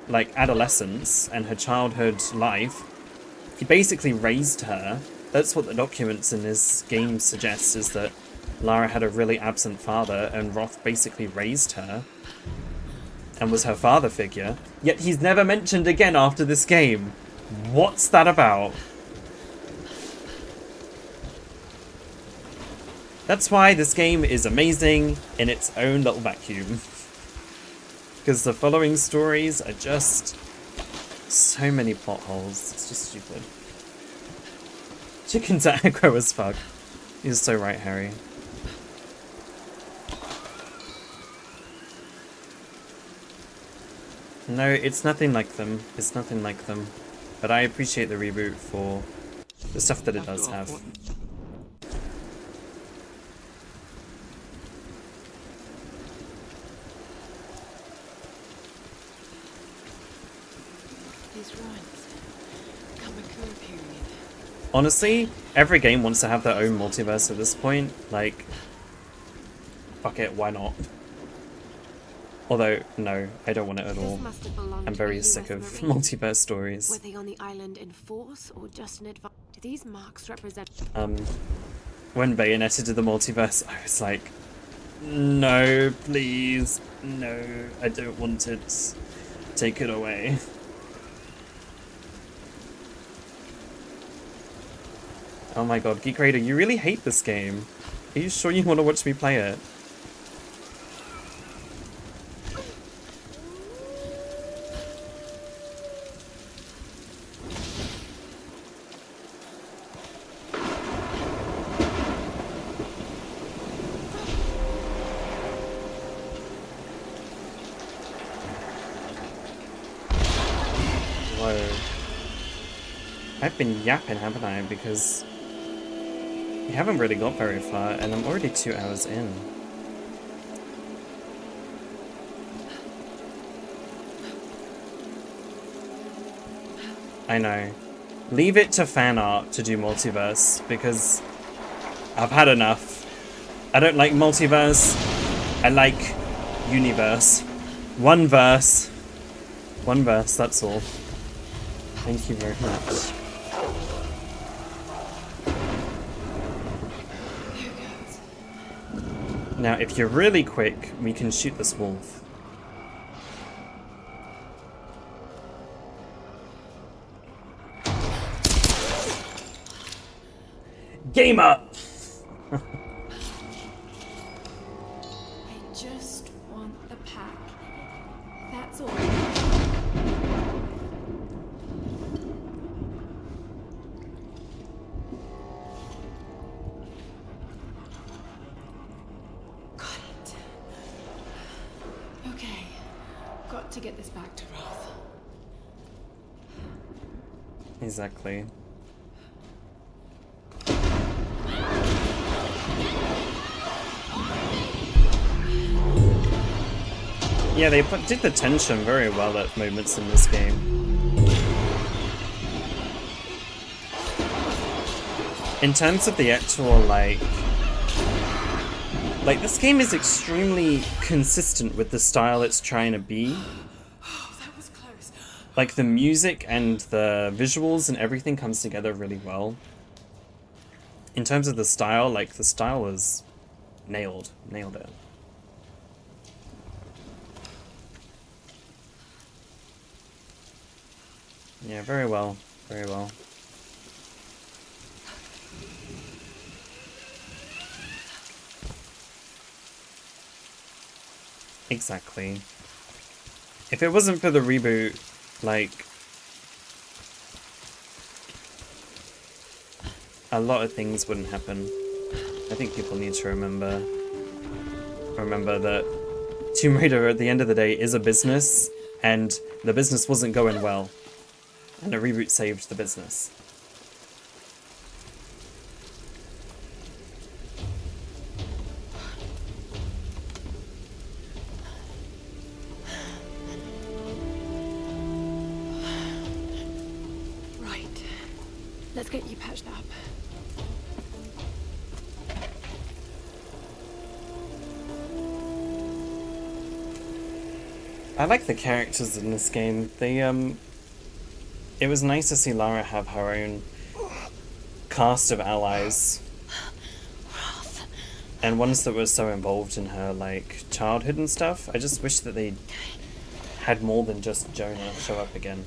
like adolescence and her childhood life. He basically raised her. That's what the documents in this game suggest, is that Lara had a really absent father and Roth basically raised her and was her father figure. Yet he's never mentioned again after this game. What's that about? That's why this game is amazing in its own little vacuum. Because the following stories are just so many plot holes. It's just stupid. Chickens are aggro as fuck. You're so right, Harry. No, it's nothing like them. It's nothing like them. But I appreciate the reboot for the stuff that it does have. Honestly, every game wants to have their own multiverse at this point. Like, fuck it, why not? Although, no, I don't want it at This all. must have belonged I'm to very a sick of US Marine. multiverse stories. Were they on the island in force or just in advance? Do these marks represent? When Bayonetta did the multiverse, I was like, no, please, no, I don't want it. Take it away. Oh my god, Geek Raider, you really hate this game. Are you sure you want to watch me play it? Whoa. I've been yapping, haven't I? Because we haven't really got very far, and I'm already 2 hours in. I know. Leave it to fan art to do multiverse, because I've had enough. I don't like multiverse. I like universe. One verse. One verse, that's all. Thank you very much. Now, if you're really quick, we can shoot this wolf. Game up! I just want the pack. That's all. Got it. Okay. Got to get this back to Roth. Exactly. Yeah, they did the tension very well at moments in this game. In terms of the actual, like this game is extremely consistent with the style it's trying to be. That was close. Like, the music and the visuals and everything comes together really well. In terms of the style, like, the style is nailed it. Yeah, very well, very well. Exactly. If it wasn't for the reboot, like, a lot of things wouldn't happen. I think people need to remember that Tomb Raider at the end of the day is a business, and the business wasn't going well. And a reboot saved the business. Right. Let's get you patched up. I like the characters in this game. It was nice to see Lara have her own cast of allies. And ones that were so involved in her, like, childhood and stuff. I just wish that they had more than just Jonah show up again.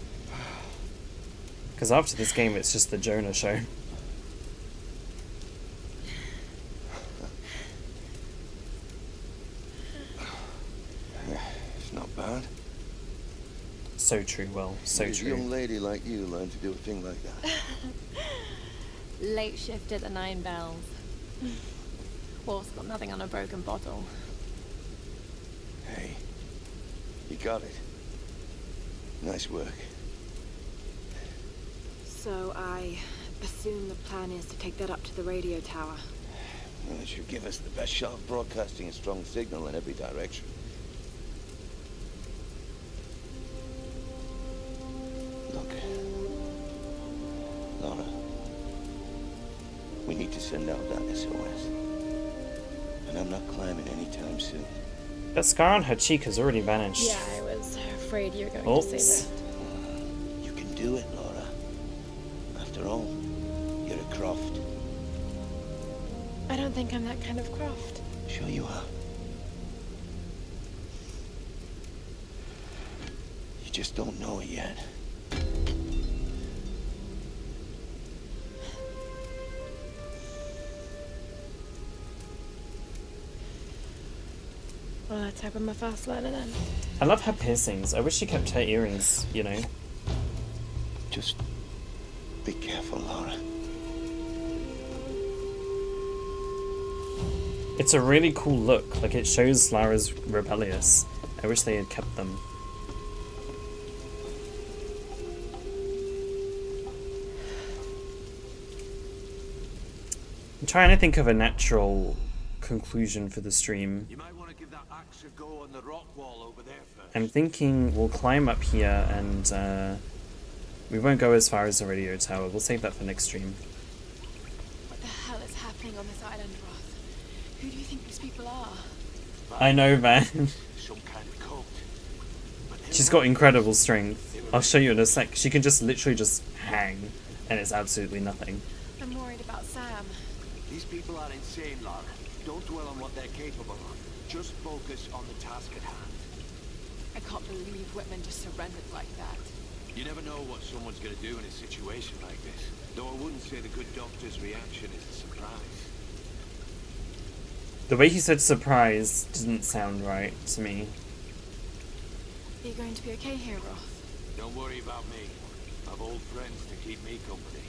Because after this game, it's just the Jonah show. It's not bad. So true, Will. So A true. young lady like you learned to do a thing like that. Late shift at the 9 Bells. Wolf's got nothing on a broken bottle. Hey, you got it. Nice work. So I assume the plan is to take that up to the radio tower. Well, it should give us the best shot of broadcasting a strong signal in every direction. Look, Lara, we need to send out that SOS. And I'm not climbing anytime soon. That scar on her cheek has already vanished. Yeah, I was afraid you were going Oops. to say that. You can do it, Laura. After all, you're a Croft. I don't think I'm that kind of Croft. Sure you are. You just don't know it yet. Well, let's hope I'm a fast learner then. I love her piercings. I wish she kept her earrings, you know. Just be careful, Laura. It's a really cool look. Like, it shows Lara's rebellious. I wish they had kept them. I'm trying to think of a natural conclusion for the stream. You might want to give that axe a go on the rock wall over there first. I'm thinking we'll climb up here and we won't go as far as the radio tower. We'll save that for next stream. What the hell is happening on this island, Roth? Who do you think these people are? I know, Van. Some kind of cult. She's got incredible strength. I'll show you in a sec. She can just literally just hang and it's absolutely nothing. I'm worried about Sam. These people are insane, Lara. Don't dwell on what they're capable of. Just focus on the task at hand. I can't believe Whitman just surrendered like that. You never know what someone's going to do in a situation like this. Though I wouldn't say the good doctor's reaction is a surprise. The way he said surprise didn't sound right to me. Are you going to be okay here, Roth? Don't worry about me. I've old friends to keep me company.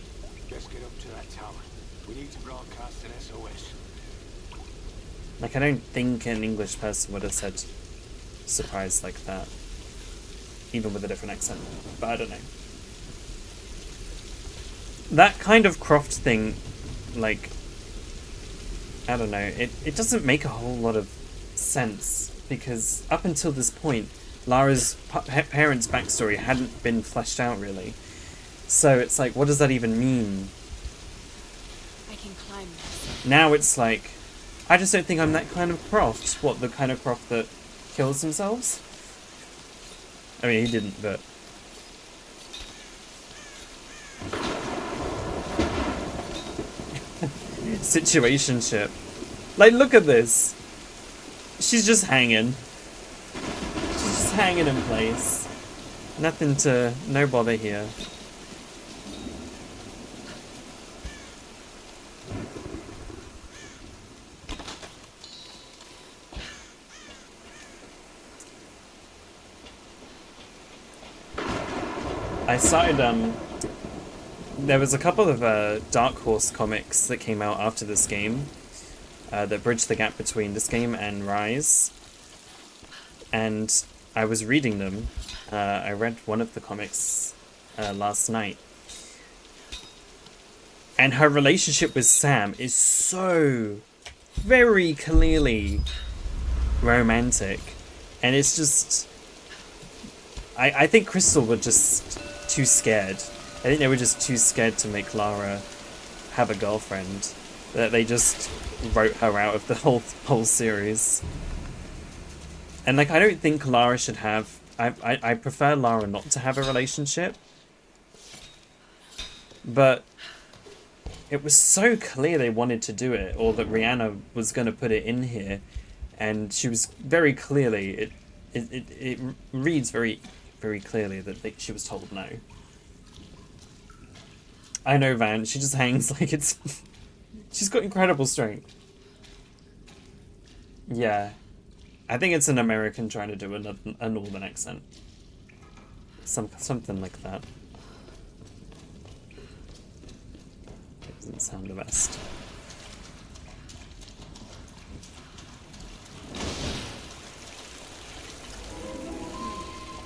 Let's get up to that tower. We need to broadcast an SOS. Like, I don't think an English person would have said surprise like that. Even with a different accent. But I don't know. That kind of Croft thing, like, I don't know, it doesn't make a whole lot of sense. Because up until this point, Lara's parents' backstory hadn't been fleshed out, really. So it's like, what does that even mean? I can climb this. Now it's like, I just don't think I'm that kind of Croft. What, the kind of Croft that kills themselves? I mean, he didn't, but... Situationship. Like, look at this. She's just hanging. She's just hanging in place. Nothing to... no bother here. I started, there was a couple of Dark Horse comics that came out after this game that bridged the gap between this game and Rise. And I was reading them. I read one of the comics last night. And her relationship with Sam is so very clearly romantic. And it's just... I think Crystal were just too scared. I think they were just too scared to make Lara have a girlfriend. That they just wrote her out of the whole series. And like, I don't think Lara should have... I prefer Lara not to have a relationship. But it was so clear they wanted to do it, or that Rihanna was going to put it in here. And she was very clearly... It reads very clearly that she was told no. I know, Van. She just hangs like it's... She's got incredible strength. Yeah. I think it's an American trying to do a northern accent. Something like that. It doesn't sound the best.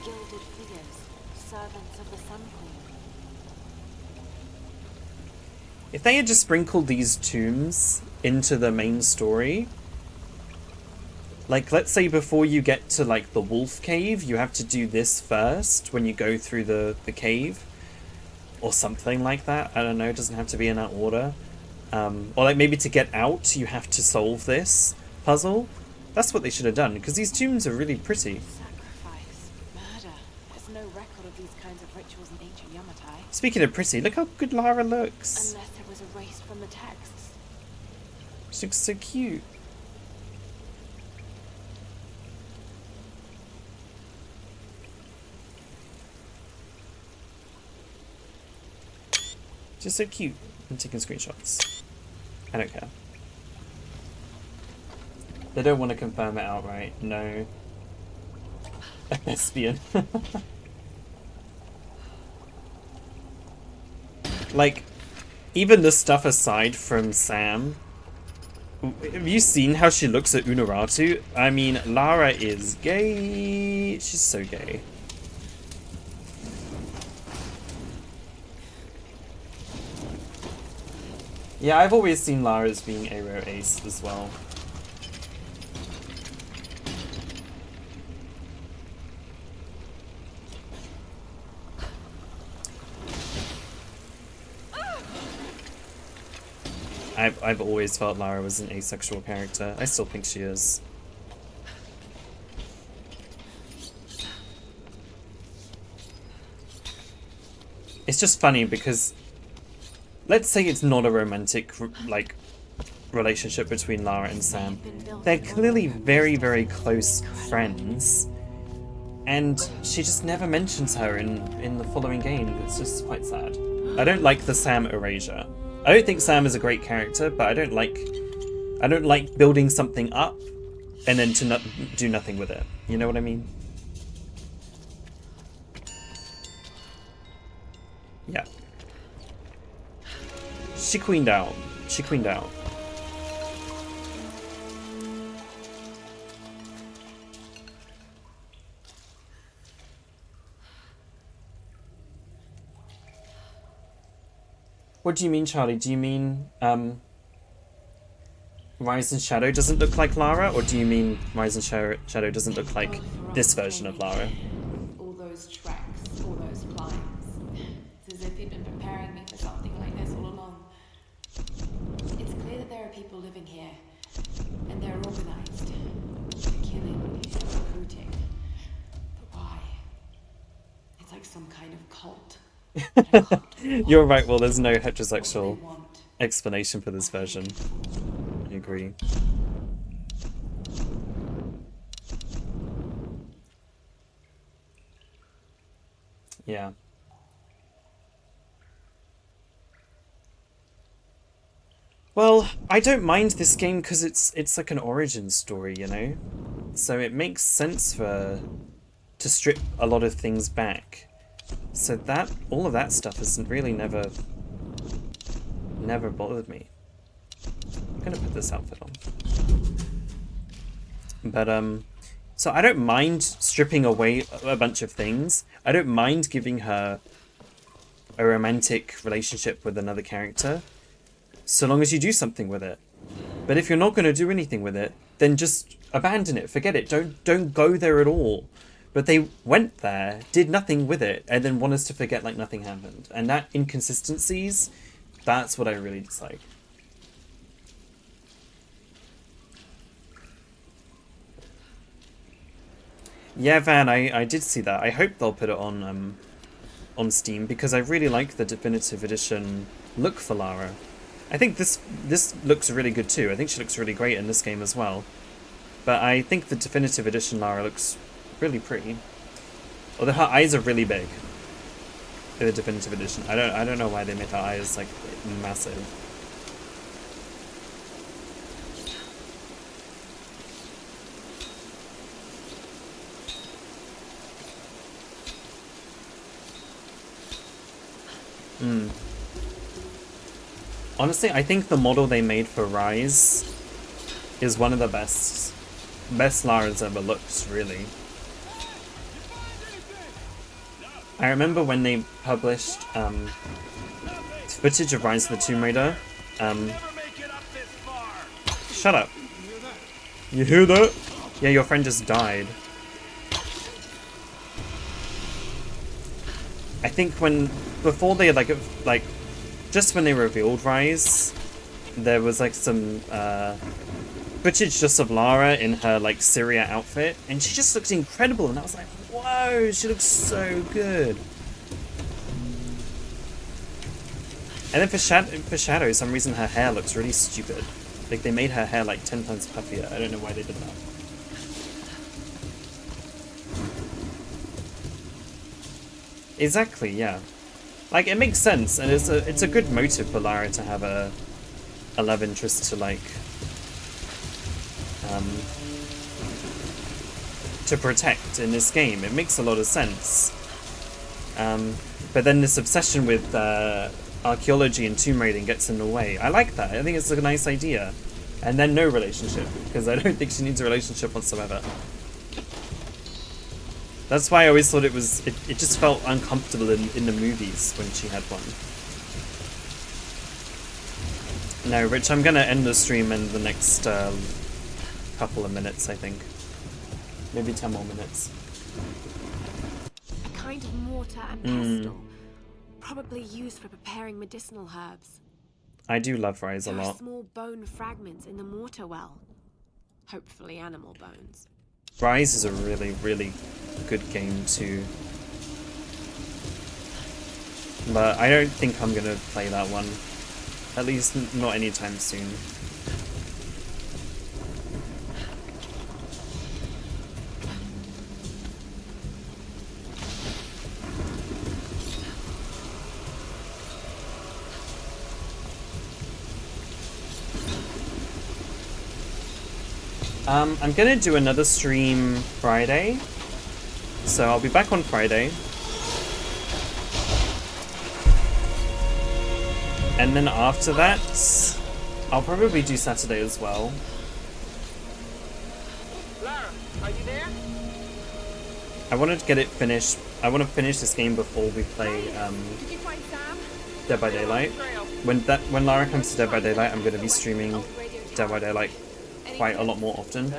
Gilded figures, servants of the Sun Queen. If they had just sprinkled these tombs into the main story, like, let's say before you get to, like, the wolf cave, you have to do this first when you go through the cave, or something like that. I don't know, it doesn't have to be in that order. Or, like, maybe to get out, you have to solve this puzzle. That's what they should have done, because these tombs are really pretty. Sacrifice, murder. There's no record of these kinds of rituals in ancient Yamatai. Speaking of pretty, look how good Lara looks. Unless it was erased from the texts. She looks so cute. Just so cute. I'm taking screenshots. I don't care. They don't want to confirm it outright. No. A thespian. Like, even the stuff aside from Sam, have you seen how she looks at Unuratu? I mean, Lara is gay. She's so gay. Yeah, I've always seen Lara as being a rare ace as well. I've always felt Lara was an asexual character. I still think she is. It's just funny because let's say it's not a romantic like relationship between Lara and Sam. They're clearly very, very close friends, and she just never mentions her in the following game. It's just quite sad. I don't like the Sam erasure. I don't think Sam is a great character, but I don't like building something up and then to do nothing with it. You know what I mean? Yeah. She queened out. She queened out. What do you mean, Charlie? Do you mean Rise and Shadow doesn't look like Lara, or do you mean Rise and Shadow doesn't look like this version of Lara? All those treks, all those climbs. It's as if you'd been preparing me for something like this all along. It's clear that there are people living here, and they're organized. They're killing, recruiting. But why? It's like some kind of cult. You're right, well, there's no heterosexual explanation for this version. I agree. Yeah. Well, I don't mind this game because it's like an origin story, you know? So it makes sense to strip a lot of things back. So all of that stuff has really never bothered me. I'm gonna put this outfit on. But so I don't mind stripping away a bunch of things. I don't mind giving her a romantic relationship with another character, so long as you do something with it. But if you're not gonna do anything with it, then just abandon it, forget it. Don't go there at all. But they went there, did nothing with it, and then want us to forget like nothing happened. And that inconsistencies, that's what I really dislike. Yeah, Van, I did see that. I hope they'll put it on Steam, because I really like the definitive edition look for Lara. I think this looks really good too. I think she looks really great in this game as well. But I think the definitive edition Lara looks really pretty. Although her eyes are really big in the definitive edition. I don't know why they made her eyes like massive. Honestly, I think the model they made for Rise is one of the best Lara's ever looked, really. I remember when they published footage of Rise of the Tomb Raider. Shut up. You hear that? Yeah, your friend just died. I think before they just when they revealed Rise, there was like some footage just of Lara in her like Syria outfit, and she just looked incredible, and I was like, whoa, she looks so good. And then for Shadow, some reason her hair looks really stupid. Like they made her hair like 10 times puffier. I don't know why they did that. Exactly, yeah. Like it makes sense, and it's a good motive for Lara to have a love interest to like to protect in this game. It makes a lot of sense. But then this obsession with archaeology and tomb raiding gets in the way. I like that. I think it's a nice idea. And then no relationship, because I don't think she needs a relationship whatsoever. That's why I always thought it just felt uncomfortable in the movies when she had one. No, Rich, I'm gonna end the stream in the next couple of minutes, I think. Maybe 10 more minutes. A kind of mortar and pestle, probably used for preparing medicinal herbs. I do love Rise a There are lot. small bone fragments in the mortar well. Hopefully animal bones. Rise is a really, really good game too. But I don't think I'm gonna play that one. At least not anytime soon. I'm gonna do another stream Friday, so I'll be back on Friday. And then after that, I'll probably do Saturday as well. Lara, are you there? I want to get it finished. I want to finish this game before we play Did you find Sam? Dead by Daylight. When Lara comes to Dead by Daylight, I'm going to be streaming Dead by Daylight quite a lot more often.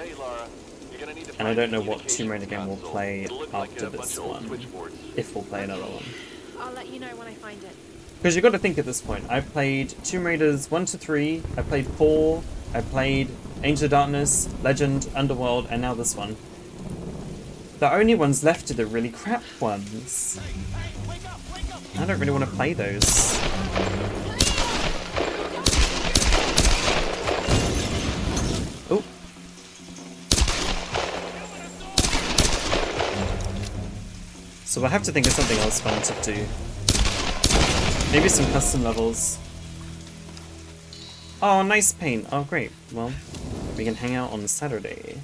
And I don't know what Tomb Raider game we'll play after this one, if we'll play another one. I'll let you know when I find it. Because you've got to think at this point, I've played Tomb Raiders 1 to 3, I played 4, I played Angel of Darkness, Legend, Underworld, and now this one. The only ones left are the really crap ones. I don't really want to play those. Oh. So we'll have to think of something else fun to do. Maybe some custom levels. Oh, nice paint. Oh, great. Well, we can hang out on Saturday.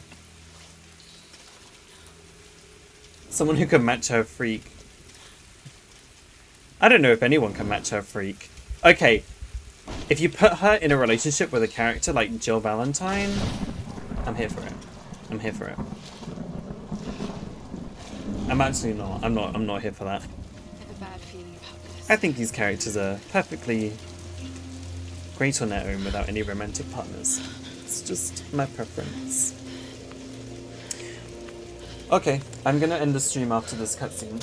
Someone who can match her freak. I don't know if anyone can match her freak. Okay, if you put her in a relationship with a character like Jill Valentine, I'm here for it. I'm here for it. I'm actually not. I'm not here for that. I have a bad feeling about this. I think these characters are perfectly great on their own without any romantic partners. It's just my preference. Okay, I'm gonna end the stream after this cutscene.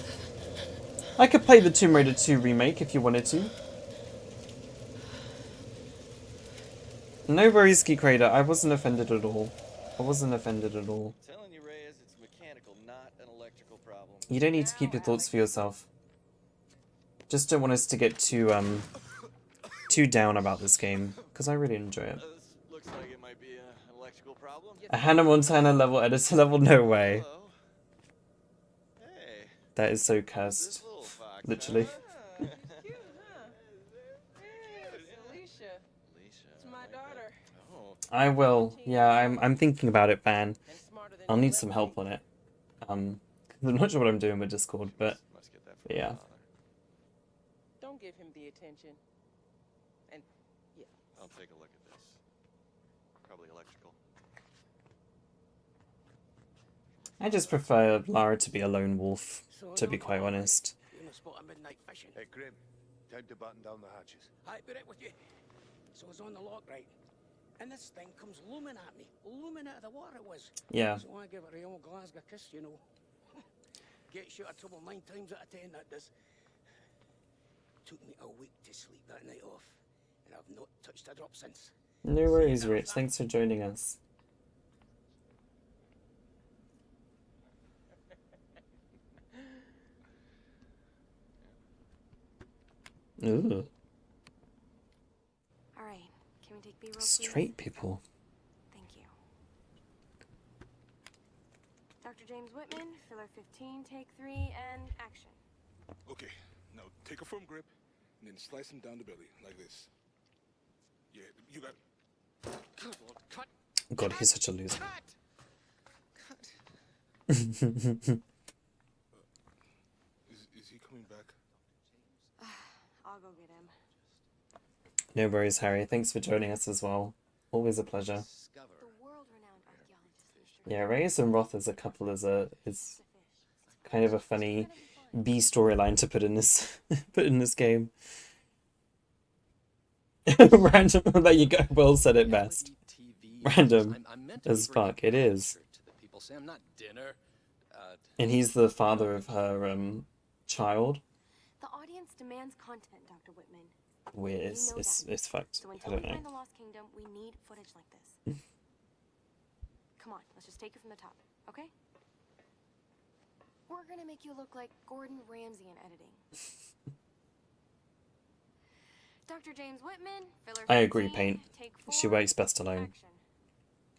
I could play the Tomb Raider 2 remake if you wanted to. No worries, Geek Raider. I wasn't offended at all. I wasn't offended at all. Telling you, Reyes, it's mechanical, not an electrical problem. You don't need to keep your thoughts for yourself. Just don't want us to get too down about this game, because I really enjoy it. This looks like it might be an electrical problem. A Hannah Montana level, editor level, no way. Hello. Hey. That is so cursed. This little fox, Literally. Cute, huh? Alicia. It's my daughter. Oh. I will. Yeah, I'm thinking about it, Van. I'll need some help on it. I'm not sure what I'm doing with Discord, but yeah. Don't give him the attention. And yeah. I'll take a look at this. Probably electrical. I just prefer Lara to be a lone wolf, to be quite honest. Hey, Grim, time to button down the hatches. I'd be right with you. So it's on the lock, right? And this thing comes looming at me. Looming out of the water it was. Yeah. So I give it a real Glasgow kiss, you know. Gets you out of trouble 9 times out of 10, that does. Took me a week to sleep that night off. And I've not touched a drop since. No worries, Rich. Thanks for joining us. Ooh. All right, can we take B-roll, please? Straight people. Thank you. Dr. James Whitman, filler 15, take 3, and action. Okay, now take a firm grip and then slice him down the belly, like this. Yeah, you got it. Good Lord, cut. God, he's such a loser. Is he coming back? I'll go get him. No worries, Harry. Thanks for joining us as well. Always a pleasure. Yeah, Reyes and Roth as a couple is kind of a funny B storyline to put in this game. Random. There you go. Will said it best. Random as fuck. It is. Sam, not dinner. And he's the father of her child. The audience demands content, Dr. Whitman. Weird. It's fucked. So I until don't we know. find the Lost Kingdom, we need footage like this. Come on, let's just take it from the top, okay? We're gonna make you look like Gordon Ramsay in editing. Dr. James Whitman, filler I agree, 15, Paint. take 4, She works best alone. action.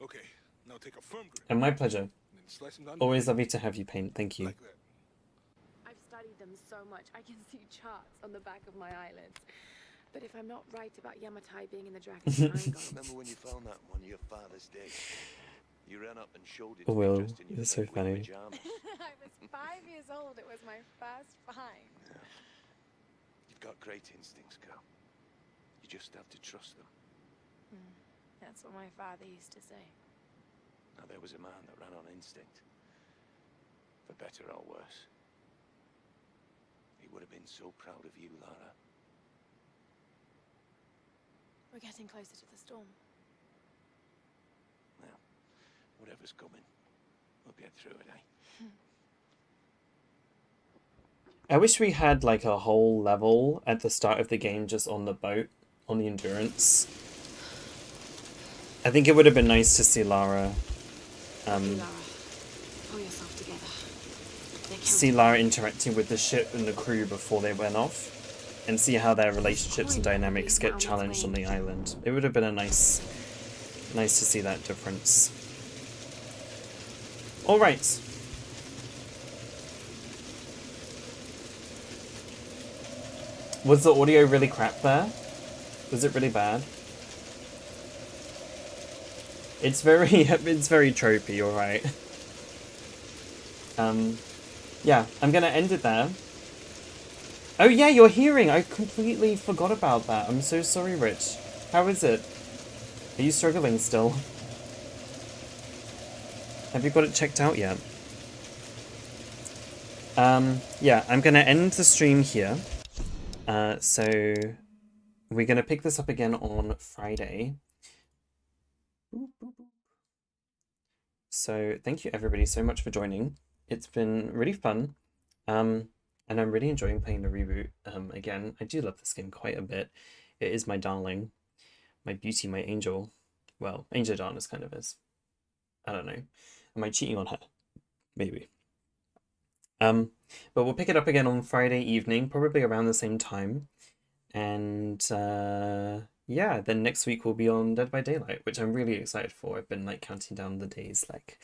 Okay, now take a firm grip. And my pleasure. And then slice him down the Always belly, lovely to have you, Paint. Thank you. like that. I've studied them so much, I can see charts on the back of my eyelids. But if I'm not right about Yamatai being in the Dragon's Triangle... Remember when you found that on your father's day? You ran up and showed it Will, to me just in your you're so big funny. pajamas. I was 5 years old. It was my first find. You've got great instincts, girl. You just have to trust them. That's what my father used to say. Now, there was a man that ran on instinct. For better or worse. He would have been so proud of you, Lara. We're getting closer to the storm. Now, whatever's coming, we'll get through it, eh? I wish we had like a whole level at the start of the game just on the boat, on the Endurance. I think it would have been nice to see Lara, Lara, pull yourself together. They're see Lara interacting with the ship and the crew before they went off, and see how their relationships and dynamics get challenged on the island. It would have been a nice to see that difference. All right. Was the audio really crap there? Was it really bad? It's very tropey, alright. Yeah, I'm gonna end it there. Oh yeah, your hearing! I completely forgot about that. I'm so sorry, Rich. How is it? Are you struggling still? Have you got it checked out yet? Yeah, I'm gonna end the stream here. So we're gonna pick this up again on Friday. So thank you everybody so much for joining. It's been really fun. And I'm really enjoying playing the reboot again. I do love this game quite a bit. It is my darling, my beauty, my angel. Well, Angel Darkness kind of is. I don't know. Am I cheating on her? Maybe. But we'll pick it up again on Friday evening, probably around the same time. And yeah, then next week we'll be on Dead by Daylight, which I'm really excited for. I've been like counting down the days, like,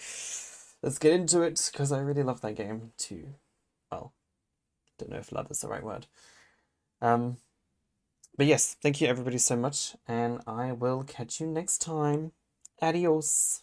let's get into it, because I really love that game too. Well, don't know if love is the right word. But yes, thank you everybody so much, and I will catch you next time. Adios.